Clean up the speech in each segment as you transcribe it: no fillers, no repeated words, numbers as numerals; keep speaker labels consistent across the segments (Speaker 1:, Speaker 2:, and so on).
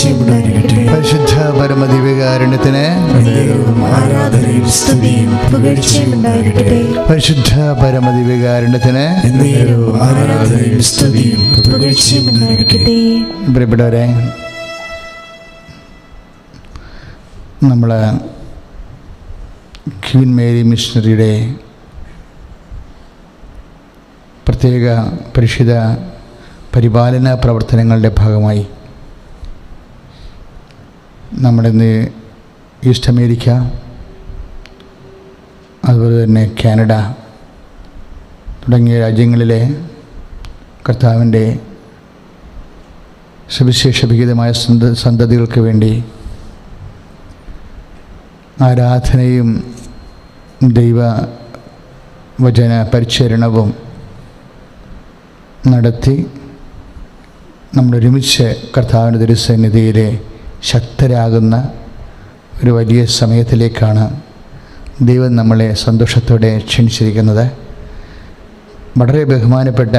Speaker 1: പുകഴ്ചയുണ്ടായിരിക്കട്ടെ.
Speaker 2: പരിശുദ്ധ പരമദിവ്യകാരുണ്യത്തിന്
Speaker 1: ആരാധനയും സ്തുതിയും പുകഴ്ചയുണ്ടായിരിക്കട്ടെ.
Speaker 2: പരിശുദ്ധ പരമദിവ്യകാരുണ്യത്തിന്
Speaker 1: ആരാധനയും സ്തുതിയും പുകഴ്ചയുണ്ടായിരിക്കട്ടെ.
Speaker 2: പ്രിയപ്പെട്ടവരെ, നമ്മൾ ക്വീൻ മേരി മിഷണറിയുടെ പ്രത്യേക പരിശുദ്ധ പരിപാലന പ്രവർത്തനങ്ങളുടെ ഭാഗമായി നമ്മളിന്ന് ഈസ്റ്റ് അമേരിക്ക, അതുപോലെ തന്നെ കാനഡ തുടങ്ങിയ രാജ്യങ്ങളിലെ കർത്താവിൻ്റെ സുവിശേഷവിഹിതമായ സന്തതികൾക്ക് വേണ്ടി ആരാധനയും ദൈവവചന പരിചരണവും നടത്തി നമ്മളൊരുമിച്ച് കർത്താവിൻ്റെ തിരുസന്നിധിയിലെ ശക്തരാകുന്ന ഒരു വലിയ സമയത്തിലേക്കാണ് ദൈവം നമ്മളെ സന്തോഷത്തോടെ ക്ഷണിച്ചിരിക്കുന്നത്. വളരെ ബഹുമാനപ്പെട്ട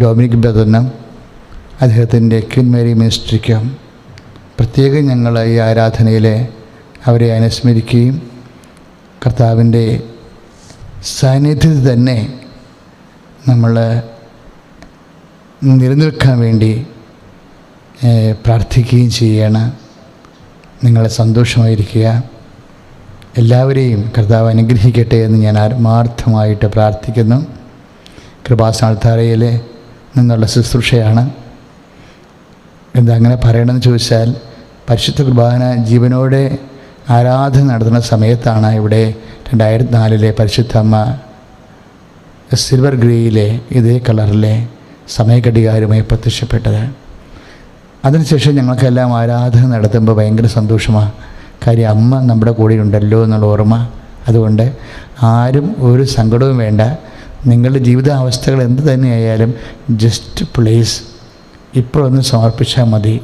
Speaker 2: ഡൊമിനിക് ബ്രദറിനും അദ്ദേഹത്തിൻ്റെ ക്വീൻ മേരി മിനിസ്ട്രിക്കും പ്രത്യേകം ഞങ്ങൾ ഈ ആരാധനയിൽ അവരെ അനുസ്മരിക്കുകയും കർത്താവിൻ്റെ സാന്നിധ്യത്തിൽ തന്നെ നമ്മൾ നിലനിൽക്കാൻ വേണ്ടി പ്രാർത്ഥിക്കുകയും ചെയ്യണം. നിങ്ങളെ സന്തോഷമായിരിക്കുക. എല്ലാവരെയും കർത്താവ് അനുഗ്രഹിക്കട്ടെ എന്ന് ഞാൻ ആത്മാർത്ഥമായിട്ട് പ്രാർത്ഥിക്കുന്നു. കൃപാസനത്താരയിൽ നിന്നുള്ള ശുശ്രൂഷയാണ്. എന്താ അങ്ങനെ പറയണമെന്ന് ചോദിച്ചാൽ, പരിശുദ്ധ കുർബാന ജീവനോടെ ആരാധന നടത്തുന്ന സമയത്താണ് ഇവിടെ 2004 പരിശുദ്ധ അമ്മ സിൽവർ ഗ്രേയിലെ ഇതേ കളറിലെ സമയഘടികാരമായി പ്രത്യക്ഷപ്പെട്ടത്. അതിനുശേഷം ഞങ്ങൾക്കെല്ലാം ആരാധന നടത്തുമ്പോൾ ഭയങ്കര സന്തോഷമാണ്. കാര്യം അമ്മ നമ്മുടെ കൂടെ ഉണ്ടല്ലോ എന്നുള്ള ഓർമ്മ. അതുകൊണ്ട് ആരും ഒരു സങ്കടവും വേണ്ട. നിങ്ങളുടെ ജീവിതാവസ്ഥകൾ എന്ത് തന്നെയായാലും ജസ്റ്റ് പ്ലീസ് ഇപ്പോഴൊന്ന് സമർപ്പിച്ചാൽ മതി.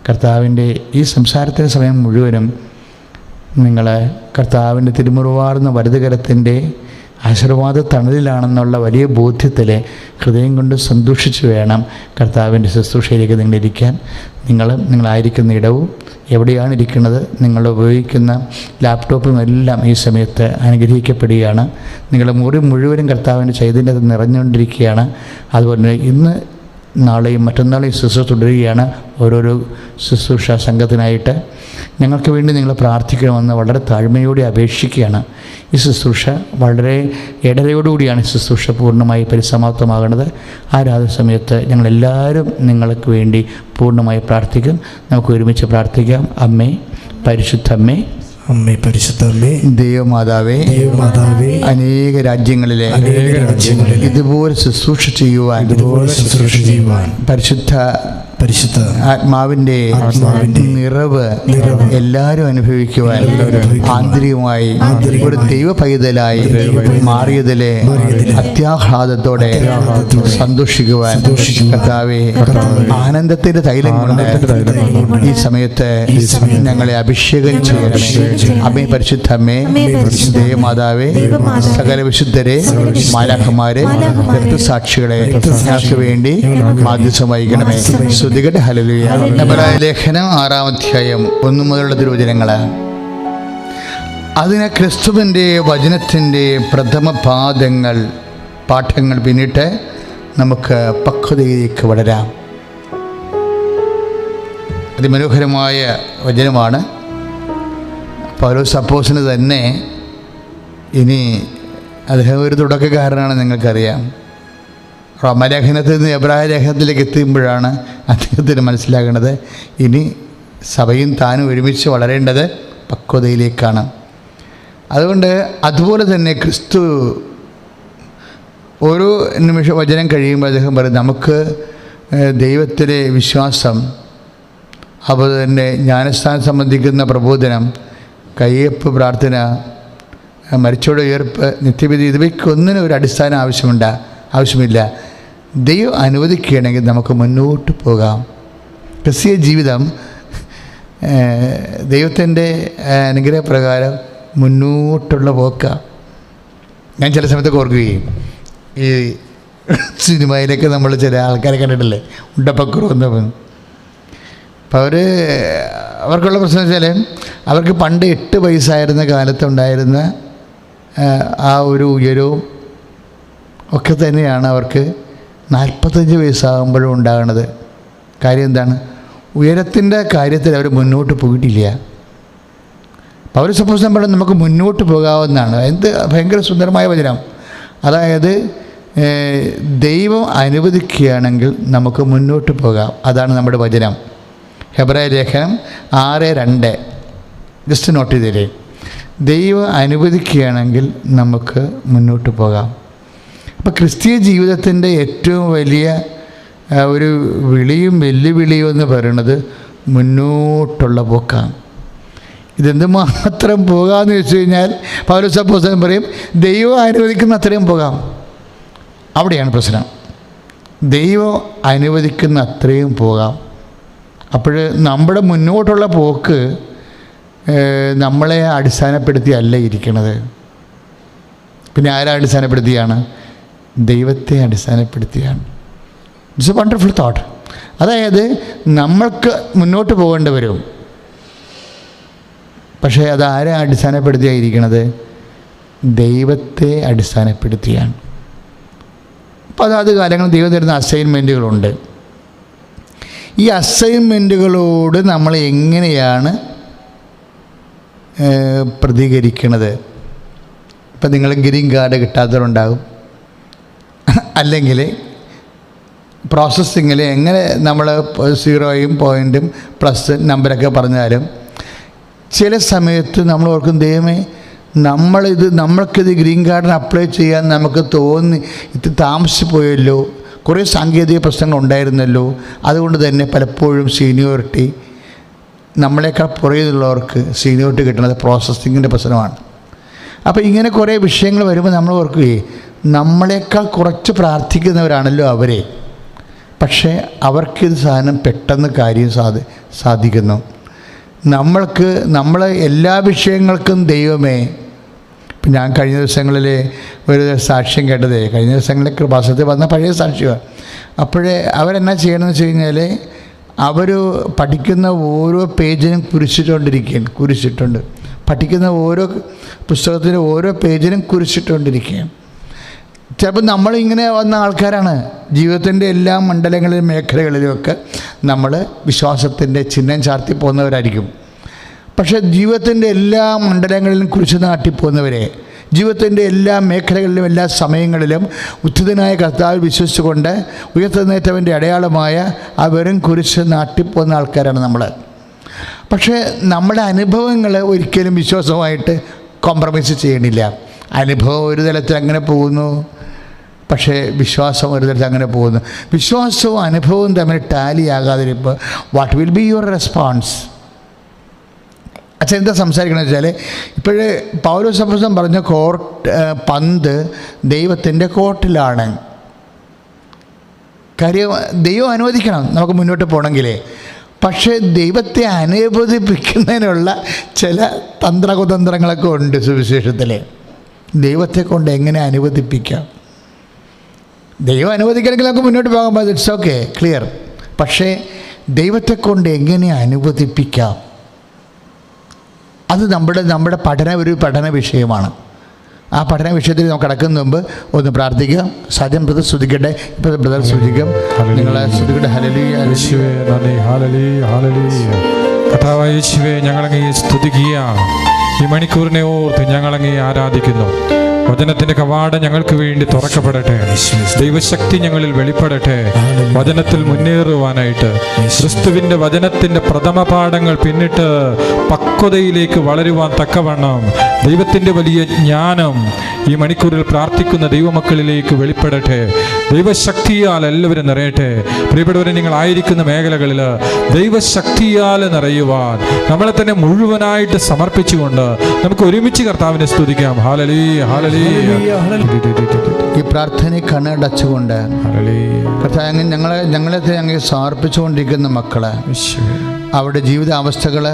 Speaker 2: കർത്താവിൻ്റെ ഈ സംസാരത്തിൻ്റെ സമയം മുഴുവനും നിങ്ങൾ കർത്താവിൻ്റെ തിരുമുറിവാർന്ന വലതുകരത്തിൻ്റെ ആശീർവാദ തണലിലാണെന്നുള്ള വലിയ ബോധ്യത്തിൽ ഹൃദയം കൊണ്ട് സന്തോഷിച്ച് വേണം കർത്താവിൻ്റെ ശുശ്രൂഷയിലേക്ക് നിങ്ങളിരിക്കാൻ. നിങ്ങളായിരിക്കുന്ന ഇടവും എവിടെയാണ് ഇരിക്കുന്നത്, നിങ്ങൾ ഉപയോഗിക്കുന്ന ലാപ്ടോപ്പും എല്ലാം ഈ സമയത്ത് അനുഗ്രഹിക്കപ്പെടുകയാണ്. നിങ്ങളുടെ മുറി മുഴുവനും കർത്താവിൻ്റെ ചൈതന്യത്തിൽ നിറഞ്ഞുകൊണ്ടിരിക്കുകയാണ്. അതുപോലെ ഇന്ന് നാളെയും മറ്റന്നാളെയും ശുശ്രൂഷ തുടരുകയാണ്. ഓരോരോ ശുശ്രൂഷ സംഘത്തിനായിട്ട് ഞങ്ങൾക്ക് വേണ്ടി നിങ്ങൾ പ്രാർത്ഥിക്കണമെന്ന് വളരെ താഴ്മയോടെ അപേക്ഷിക്കുകയാണ്. ഈ ശുശ്രൂഷ വളരെ ഇടരയോടുകൂടിയാണ് ശുശ്രൂഷ പൂർണ്ണമായി പരിസമാപ്തമാകുന്നത്. ആരാധന സമയത്ത് ഞങ്ങളെല്ലാവരും നിങ്ങൾക്ക് വേണ്ടി പൂർണ്ണമായി പ്രാർത്ഥിക്കും. നമുക്ക് ഒരുമിച്ച് പ്രാർത്ഥിക്കാം. അമ്മേ, പരിശുദ്ധമ്മേ,
Speaker 1: അമ്മേ, പരിശുദ്ധമ്മേ,
Speaker 2: ദൈവമാതാവേ, അനേക രാജ്യങ്ങളിലെ ഇതുപോലെ ശുശ്രൂഷ ചെയ്യുവാൻ പരിശുദ്ധ ആത്മാവിൻ്റെ നിറവ് എല്ലാവരും അനുഭവിക്കുവാൻ ആന്തരികമായി ഒരു ദൈവ പൈതലായി മാറിയതിലെ അത്യാഹ്ലാദത്തോടെ സന്തോഷിക്കുവാൻ കർത്താവേ, ആനന്ദത്തിൻ്റെ തൈലം കൊണ്ട് ഈ സമയത്ത് ഞങ്ങളെ അഭിഷേകം ചെയ്യണമേ. അമ്മേ, പരിശുദ്ധ അമ്മേ, ദേവമാതാവേ, സകല വിശുദ്ധരെ, മാലാഖമാരെ, രക്തസാക്ഷികളെ ഞങ്ങൾക്ക് വേണ്ടി മാധ്യസ്ഥം വഹിക്കണമേ. ശ്രുതികട്ടെ. ഹല്ലേലൂയ. എബ്രായ ലേഖനം 6-ാം അധ്യായം 1 മുതലുള്ള തിരുവചനങ്ങൾ. അതിന് ക്രിസ്തുവിൻ്റെ വചനത്തിൻ്റെ പ്രഥമ പാഠങ്ങൾ പിന്നിട്ട് നമുക്ക് പക്വതയിലേക്ക് വളരാം. അതിമനോഹരമായ വചനമാണ്. പൗലോസ് അപ്പോസ്തലൻ തന്നെ ഇനി അദ്ദേഹം ഒരു തുടക്കക്കാരനാണ്, നിങ്ങൾക്കറിയാം. റോമാലേഖനത്തിൽ നിന്ന് എബ്രായ ലേഖനത്തിലേക്ക് എത്തുമ്പോഴാണ് അദ്ദേഹത്തിന് മനസ്സിലാകുന്നത് ഇനി സഭയും താനും ഒരുമിച്ച് വളരേണ്ടത് പക്വതയിലേക്കാണ്. അതുകൊണ്ട് അതുപോലെ തന്നെ ക്രിസ്തു ഓരോ നിമിഷം വചനം കഴിയുമ്പോൾ അദ്ദേഹം പറയും, നമുക്ക് ദൈവത്തിലെ വിശ്വാസം, അതുപോലെ തന്നെ ജ്ഞാനസ്ഥാനം സംബന്ധിക്കുന്ന പ്രബോധനം, കയ്യൊപ്പ് പ്രാർത്ഥന, മരിച്ചോടെ ഉയർപ്പ്, നിത്യവിധി, ഇവയ്ക്കൊന്നിനും ഒരു അടിസ്ഥാനം ആവശ്യമില്ല. ദൈവം അനുവദിക്കുകയാണെങ്കിൽ നമുക്ക് മുന്നോട്ട് പോകാം. ക്രിസ്തീയ ജീവിതം ദൈവത്തിൻ്റെ അനുഗ്രഹപ്രകാരം മുന്നോട്ടുള്ള പോക്കാണ്. ഞാൻ ചില സമയത്തൊക്കെ ഓർക്കുകയും, ഈ സിനിമയിലൊക്കെ നമ്മൾ ചില ആൾക്കാരെ കണ്ടിട്ടില്ലേ, ഉണ്ടപ്പക്കുറു എന്നവൻ അപ്പോൾ അവർക്കുള്ള പ്രശ്നം വെച്ചാൽ അവർക്ക് പണ്ട് 8 വയസ്സായിരുന്ന കാലത്തുണ്ടായിരുന്ന ആ ഒരു ഉയരവും ഒക്കെ തന്നെയാണ് അവർക്ക് 45 വയസ്സാകുമ്പോഴും ഉണ്ടാകുന്നത്. കാര്യം എന്താണ്? ഉയരത്തിൻ്റെ കാര്യത്തിൽ അവർ മുന്നോട്ട് പോയിട്ടില്ല. പൗരസപ്പോസം പറയുന്നത് നമുക്ക് മുന്നോട്ട് പോകാവുന്നതാണ്. എന്ത് ഭയങ്കര സുന്ദരമായ വചനം. അതായത് ദൈവം അനുവദിക്കുകയാണെങ്കിൽ നമുക്ക് മുന്നോട്ട് പോകാം. അതാണ് നമ്മുടെ വചനം. ഹെബ്രായ ലേഖനം 6:2 ജസ്റ്റ് നോട്ട് ചെയ്തേരെ. ദൈവം അനുവദിക്കുകയാണെങ്കിൽ നമുക്ക് മുന്നോട്ട് പോകാം. അപ്പോൾ ക്രിസ്തീയ ജീവിതത്തിൻ്റെ ഏറ്റവും വലിയ ഒരു വിളിയും വെല്ലുവിളിയും എന്ന് പറയുന്നത് മുന്നോട്ടുള്ള പോക്കാണ്. ഇതെന്തുമാത്രം പോകാമെന്ന് വെച്ച് കഴിഞ്ഞാൽ പൗലോസ് പറയും ദൈവം അനുവദിക്കുന്ന അത്രയും പോകാം. അവിടെയാണ് പ്രശ്നം. ദൈവം അനുവദിക്കുന്ന അത്രയും പോകാം. അപ്പോൾ നമ്മുടെ മുന്നോട്ടുള്ള പോക്ക് നമ്മളെ അടിസ്ഥാനപ്പെടുത്തിയല്ല ഇരിക്കണത്. പിന്നെ ആരെ അടിസ്ഥാനപ്പെടുത്തിയാണ്? ദൈവത്തെ അടിസ്ഥാനപ്പെടുത്തിയാണ്. It's A wonderful thought. അതായത് നമ്മൾക്ക് മുന്നോട്ട് പോകേണ്ടി വരും. പക്ഷേ അത് ആരെ അടിസ്ഥാനപ്പെടുത്തിയായിരിക്കണത്? ദൈവത്തെ അടിസ്ഥാനപ്പെടുത്തിയാണ്. അപ്പോൾ അതാത് കാലങ്ങളിൽ ദൈവം തരുന്ന അസൈൻമെൻറ്റുകളുണ്ട്. ഈ അസൈൻമെൻറ്റുകളോട് നമ്മൾ എങ്ങനെയാണ് പ്രതികരിക്കണത്? ഇപ്പം നിങ്ങൾ ഗ്രീൻ കാർഡ് കിട്ടാത്തവരുണ്ടാകും, അല്ലെങ്കിൽ പ്രോസസ്സിങ്ങിൽ എങ്ങനെ നമ്മൾ 0യും പോയിൻറ്റും പ്ലസ് നമ്പരൊക്കെ പറഞ്ഞാലും ചില സമയത്ത് നമ്മൾ ഓർക്കും, ദൈവമേ നമ്മൾക്കിത് ഗ്രീൻ കാർഡിന് അപ്ലൈ ചെയ്യാൻ നമുക്ക് തോന്നി, ഇത് താമസിച്ച് പോയല്ലോ, കുറേ സാങ്കേതിക പ്രശ്നങ്ങൾ ഉണ്ടായിരുന്നല്ലോ, അതുകൊണ്ട് തന്നെ പലപ്പോഴും സീനിയോറിറ്റി നമ്മളെക്കാൾ പുറകിലുള്ളവർക്ക് സീനിയോറിറ്റി കിട്ടുന്നത് പ്രോസസ്സിങ്ങിൻ്റെ പ്രശ്നമാണ്. അപ്പോൾ ഇങ്ങനെ കുറേ വിഷയങ്ങൾ വരുമ്പോൾ നമ്മൾ ഓർക്കുകയെ നമ്മളെക്കാൾ കുറച്ച് പ്രാർത്ഥിക്കുന്നവരാണല്ലോ അവരെ, പക്ഷേ അവർക്കിത് സാധനം പെട്ടെന്ന് കാര്യം സാധിക്കുന്നു. നമ്മളെ എല്ലാ വിഷയങ്ങൾക്കും ദൈവമേ. ഇപ്പം ഞാൻ കഴിഞ്ഞ ദിവസങ്ങളിൽ ഒരു സാക്ഷ്യം കേട്ടതേ, കഴിഞ്ഞ ദിവസങ്ങളിൽ കൃപാസനത്തിൽ വന്ന പഴയ സാക്ഷ്യമാണ്. അപ്പോഴേ അവരെന്നാ ചെയ്യണമെന്ന് വെച്ച് കഴിഞ്ഞാൽ അവർ പഠിക്കുന്ന ഓരോ പേജിനും കുരിച്ചിട്ടുണ്ട്. പഠിക്കുന്ന ഓരോ പുസ്തകത്തിൻ്റെ ഓരോ പേജിനും കുരിച്ചിട്ടുകൊണ്ടിരിക്കുകയാണ്. ചിലപ്പോൾ നമ്മളിങ്ങനെ വന്ന ആൾക്കാരാണ്. ജീവിതത്തിൻ്റെ എല്ലാ മണ്ഡലങ്ങളിലും മേഖലകളിലുമൊക്കെ നമ്മൾ വിശ്വാസത്തിൻ്റെ ചിഹ്നം ചാർത്തി പോകുന്നവരായിരിക്കും. പക്ഷേ ജീവിതത്തിൻ്റെ എല്ലാ മണ്ഡലങ്ങളിലും കുരിശ് നാട്ടിപ്പോകുന്നവരെ, ജീവിതത്തിൻ്റെ എല്ലാ മേഖലകളിലും എല്ലാ സമയങ്ങളിലും ഉദ്ധിതനായ കർത്താവിൽ വിശ്വസിച്ചുകൊണ്ട് ഉയർത്തെഴുന്നേറ്റവൻ്റെ അടയാളമായ ആ വെറും കുരിശ് നാട്ടിപ്പോകുന്ന ആൾക്കാരാണ് നമ്മൾ. പക്ഷേ നമ്മുടെ അനുഭവങ്ങൾ ഒരിക്കലും വിശ്വാസമായിട്ട് കോംപ്രമൈസ് ചെയ്യണില്ല. അനുഭവം ഒരു തലത്തിൽ അങ്ങനെ പോകുന്നു, പക്ഷേ വിശ്വാസം ഒരു തരത്തിൽ അങ്ങനെ പോകുന്നു. വിശ്വാസവും അനുഭവവും തമ്മിൽ ടാലി ആകാതിരിപ്പോൾ what will be your response? അച്ഛൻ എന്താ സംസാരിക്കണമെന്ന് വെച്ചാൽ, ഇപ്പോഴേ പൗലോസ് അപ്പോസ്തലൻ പറഞ്ഞ പന്ത് ദൈവത്തിൻ്റെ കോർട്ടിലാണ്. കാര്യം ദൈവം അനുവദിക്കണം നമുക്ക് മുന്നോട്ട് പോകണമെങ്കിലേ. പക്ഷേ ദൈവത്തെ അനുവദിപ്പിക്കുന്നതിനുള്ള ചില തന്ത്രകുതന്ത്രങ്ങളൊക്കെ ഉണ്ട് സുവിശേഷത്തിൽ. ദൈവത്തെ കൊണ്ട് എങ്ങനെ അനുവദിപ്പിക്കാം? ദൈവം അനുവദിക്കണമെങ്കിൽ നമുക്ക് മുന്നോട്ട് പോകാൻ ഇറ്റ്സ് ഓക്കെ, ക്ലിയർ. പക്ഷേ ദൈവത്തെ കൊണ്ട് എങ്ങനെ അനുവദിപ്പിക്കാം? അത് നമ്മുടെ പഠന വിഷയമാണ്. ആ പഠന വിഷയത്തിൽ നമുക്ക് കടക്കുന്ന മുമ്പ് ഒന്ന് പ്രാർത്ഥിക്കാം. സാധ്യം ബ്രദർ സ്തുതിക്കട്ടെ. ഇപ്പോൾ ബ്രദർ സ്തുതിക്കാം. നിങ്ങളെ സ്തുതിക്കട്ടെ. Hallelujah,
Speaker 3: hallelujah. കർത്താവായ യേശുവേ, ഞങ്ങളങ്ങേ സ്തുതിക്കുക. ഈ മണിക്കൂറിനെ ഓർത്ത് ഞങ്ങളങ്ങേ ആരാധിക്കുന്നു. വചനത്തിന്റെ കവാടം ഞങ്ങൾക്ക് വേണ്ടി തുറക്കപ്പെടട്ടെ. ദൈവശക്തി ഞങ്ങളിൽ വെളിപ്പെടട്ടെ. വചനത്തിൽ മുന്നേറുവാനായിട്ട് ക്രിസ്തുവിന്റെ വചനത്തിന്റെ പ്രഥമ പാഠങ്ങൾ പിന്നിട്ട് പക്വതയിലേക്ക് വളരുവാൻ തക്കവണ്ണം ദൈവത്തിന്റെ വലിയ ജ്ഞാനം ഈ മണിക്കൂറിൽ പ്രാർത്ഥിക്കുന്ന ദൈവമക്കളിലേക്ക് വെളിപ്പെടട്ടെ. ദൈവശക്തിയാൽ എല്ലാവരും നിറയട്ടെ. പ്രിയപ്പെട്ടവരെ, നിങ്ങളായിരിക്കുന്ന മേഖലകളിൽ ദൈവശക്തിയാൽ നിറയുവാൻ നമ്മളെ തന്നെ മുഴുവനായിട്ട് സമർപ്പിച്ചുകൊണ്ട് നമുക്ക് ഒരുമിച്ച് കർത്താവിനെ സ്തുതിക്കാം. Hallelujah, hallelujah.
Speaker 2: ഈ പ്രാർത്ഥനയെ കണ്ണടച്ചുകൊണ്ട് കർത്താവ് ഞങ്ങളെ അങ്ങ് സമർപ്പിച്ചുകൊണ്ടിരിക്കുന്ന മക്കള്, അവരുടെ ജീവിതാവസ്ഥകൾ,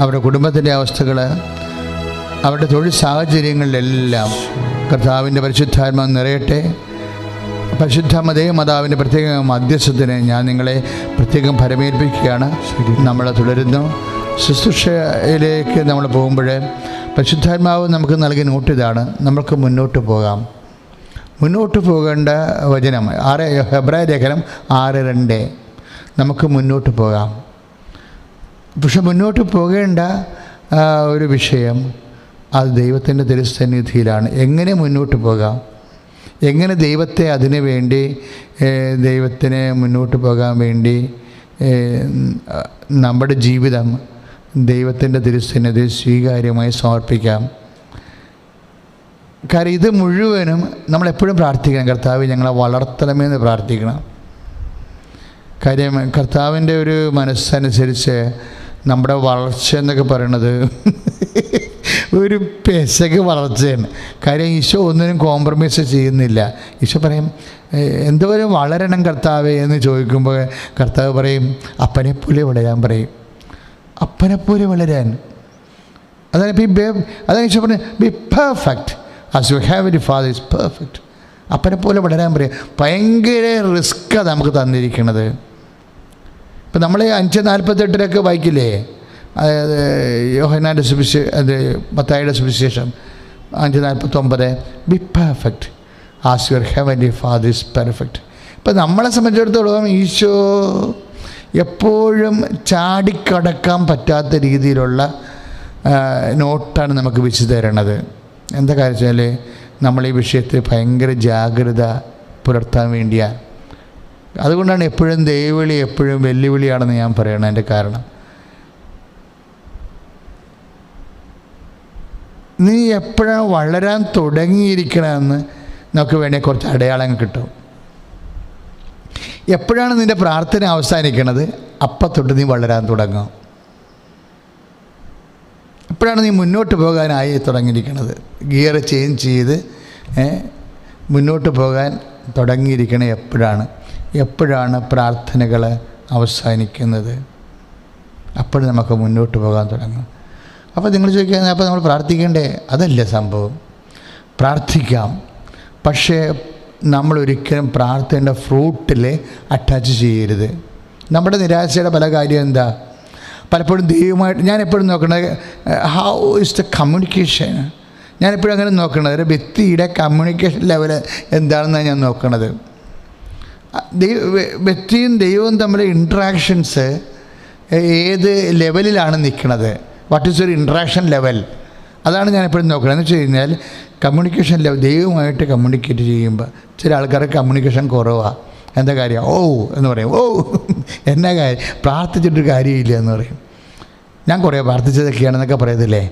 Speaker 2: അവരുടെ കുടുംബത്തിൻ്റെ അവസ്ഥകൾ, അവരുടെ തൊഴിൽ സാഹചര്യങ്ങളിലെല്ലാം കർത്താവിൻ്റെ പരിശുദ്ധാത്മാവ് നിറയട്ടെ. പരിശുദ്ധ മാതാവിൻ്റെ പ്രത്യേക മധ്യസ്ഥത്തിന് ഞാൻ നിങ്ങളെ പ്രത്യേകം ഭരമേൽപ്പിക്കുകയാണ്. നമ്മൾ തുടരുന്നു. ശുശ്രൂഷയിലേക്ക് നമ്മൾ പോകുമ്പോൾ പരിശുദ്ധാത്മാവ് നമുക്ക് നൽകിയ നോട്ട് ഇതാണ്: നമുക്ക് മുന്നോട്ട് പോകാം. മുന്നോട്ട് പോകേണ്ട വചനം ഹെബ്രായ ലേഖനം 6:2. നമുക്ക് മുന്നോട്ട് പോകാം. പക്ഷെ മുന്നോട്ട് പോകേണ്ട ഒരു വിഷയം അത് ദൈവത്തിൻ്റെ തിരുസന്നിധിയിലാണ്. എങ്ങനെ മുന്നോട്ട് പോകാം, എങ്ങനെ ദൈവത്തെ അതിനു വേണ്ടി ദൈവത്തിന് മുന്നോട്ട് പോകാൻ വേണ്ടി നമ്മുടെ ജീവിതം ദൈവത്തിൻ്റെ തിരുസന്നിധിയിൽ സ്വീകാര്യമായി സമർപ്പിക്കാം. കാര്യം ഇത് മുഴുവനും നമ്മളെപ്പോഴും പ്രാർത്ഥിക്കണം, കർത്താവ് ഞങ്ങളെ വളർത്തണമെന്ന് പ്രാർത്ഥിക്കണം. കാര്യം കർത്താവിൻ്റെ ഒരു മനസ്സനുസരിച്ച് നമ്മുടെ വളർച്ച എന്നൊക്കെ പറയണത് ഒരു പെസക് വളർച്ചയാണ്. കാര്യം ഈശോ ഒന്നിനും കോംപ്രമൈസ് ചെയ്യുന്നില്ല. ഈശോ പറയും, എന്തോരം വളരണം കർത്താവേ എന്ന് ചോദിക്കുമ്പോൾ കർത്താവ് പറയും, അപ്പനെപ്പോലെ വളരാൻ പറയും. അപ്പനെപ്പോലെ വളരാൻ, അതാണ് അതാണ് ഈശോ പറഞ്ഞത്, be perfect as you have your father is perfect. അപ്പനെപ്പോലെ വളരാൻ പറയും. ഭയങ്കര റിസ്ക്കാണ് നമുക്ക് തന്നിരിക്കുന്നത്. ഇപ്പം നമ്മൾ 5:48 വായിക്കില്ലേ, അതായത് യോഹന്നാൻ്റെ മത്തായിയുടെ സുവിശേഷം 5:49, B perfect as your heavenly father is perfect. ഇപ്പം നമ്മളെ സംബന്ധിച്ചിടത്തോളം ഈശോ എപ്പോഴും ചാടിക്കടക്കാൻ പറ്റാത്ത രീതിയിലുള്ള നോട്ടാണ് നമുക്ക് വെച്ച് തരണത്. എന്താ കാര്യം വെച്ചാൽ നമ്മൾ ഈ വിഷയത്തിൽ ഭയങ്കര ജാഗ്രത പുലർത്താൻ വേണ്ടിയാണ്. അതുകൊണ്ടാണ് എപ്പോഴും ദൈവവിളി എപ്പോഴും വെല്ലുവിളിയാണെന്ന് ഞാൻ പറയണം. എൻ്റെ കാരണം, നീ എപ്പോഴാണ് വളരാൻ തുടങ്ങിയിരിക്കണമെന്ന് നമുക്ക് വേണേൽ കുറച്ച് അടയാളങ്ങൾ കിട്ടും. എപ്പോഴാണ് നിൻ്റെ പ്രാർത്ഥന അവസാനിക്കണത്, അപ്പം തൊട്ട് നീ വളരാൻ തുടങ്ങും. എപ്പോഴാണ് നീ മുന്നോട്ട് പോകാനായി തുടങ്ങിയിരിക്കുന്നത്, ഗിയർ ചേഞ്ച് ചെയ്ത് മുന്നോട്ട് പോകാൻ തുടങ്ങിയിരിക്കണത് എപ്പോഴാണ് പ്രാർത്ഥനകൾ അവസാനിക്കുന്നത്, അപ്പോഴും നമുക്ക് മുന്നോട്ട് പോകാൻ തുടങ്ങും. അപ്പോൾ നിങ്ങൾ ചോദിക്കുക, അപ്പോൾ നമ്മൾ പ്രാർത്ഥിക്കേണ്ടേ? അതല്ല സംഭവം. പ്രാർത്ഥിക്കാം, പക്ഷേ നമ്മളൊരിക്കലും പ്രാർത്ഥനയുടെ ഫ്രൂട്ടിൽ അറ്റാച്ച് ചെയ്യരുത്. നമ്മുടെ നിരാശയുടെ പല കാര്യം എന്താ, പലപ്പോഴും ദൈവമായിട്ട് ഞാൻ എപ്പോഴും നോക്കുന്നത് ഹൗ ഇസ് ദ കമ്മ്യൂണിക്കേഷൻ. ഞാനെപ്പോഴും അങ്ങനെ നോക്കുന്നത് ഒരു വ്യക്തിയുടെ കമ്മ്യൂണിക്കേഷൻ ലെവൽ എന്താണെന്നാണ് ഞാൻ നോക്കുന്നത്. വ്യക്തിയും ദൈവവും തമ്മിൽ ഇൻട്രാക്ഷൻസ് ഏത് ലെവലിലാണ് നിൽക്കുന്നത്, വാട്ട് ഈസ് ഒരു ഇൻട്രാക്ഷൻ ലെവൽ, അതാണ് ഞാൻ എപ്പോഴും നോക്കുന്നത്. എന്ന് വെച്ച് കഴിഞ്ഞാൽ കമ്മ്യൂണിക്കേഷൻ ലെവൽ, ദൈവവുമായിട്ട് കമ്മ്യൂണിക്കേറ്റ് ചെയ്യുമ്പോൾ ചില ആൾക്കാർക്ക് കമ്മ്യൂണിക്കേഷൻ കുറവാണ്. എന്താ കാര്യം, ഓ എന്ന് പറയും, ഓ എന്നാ കാര്യം, പ്രാർത്ഥിച്ചിട്ടൊരു കാര്യമില്ല എന്ന് പറയും. ഞാൻ കുറേ പ്രാർത്ഥിച്ചതൊക്കെയാണെന്നൊക്കെ പറയത്തില്ലേ.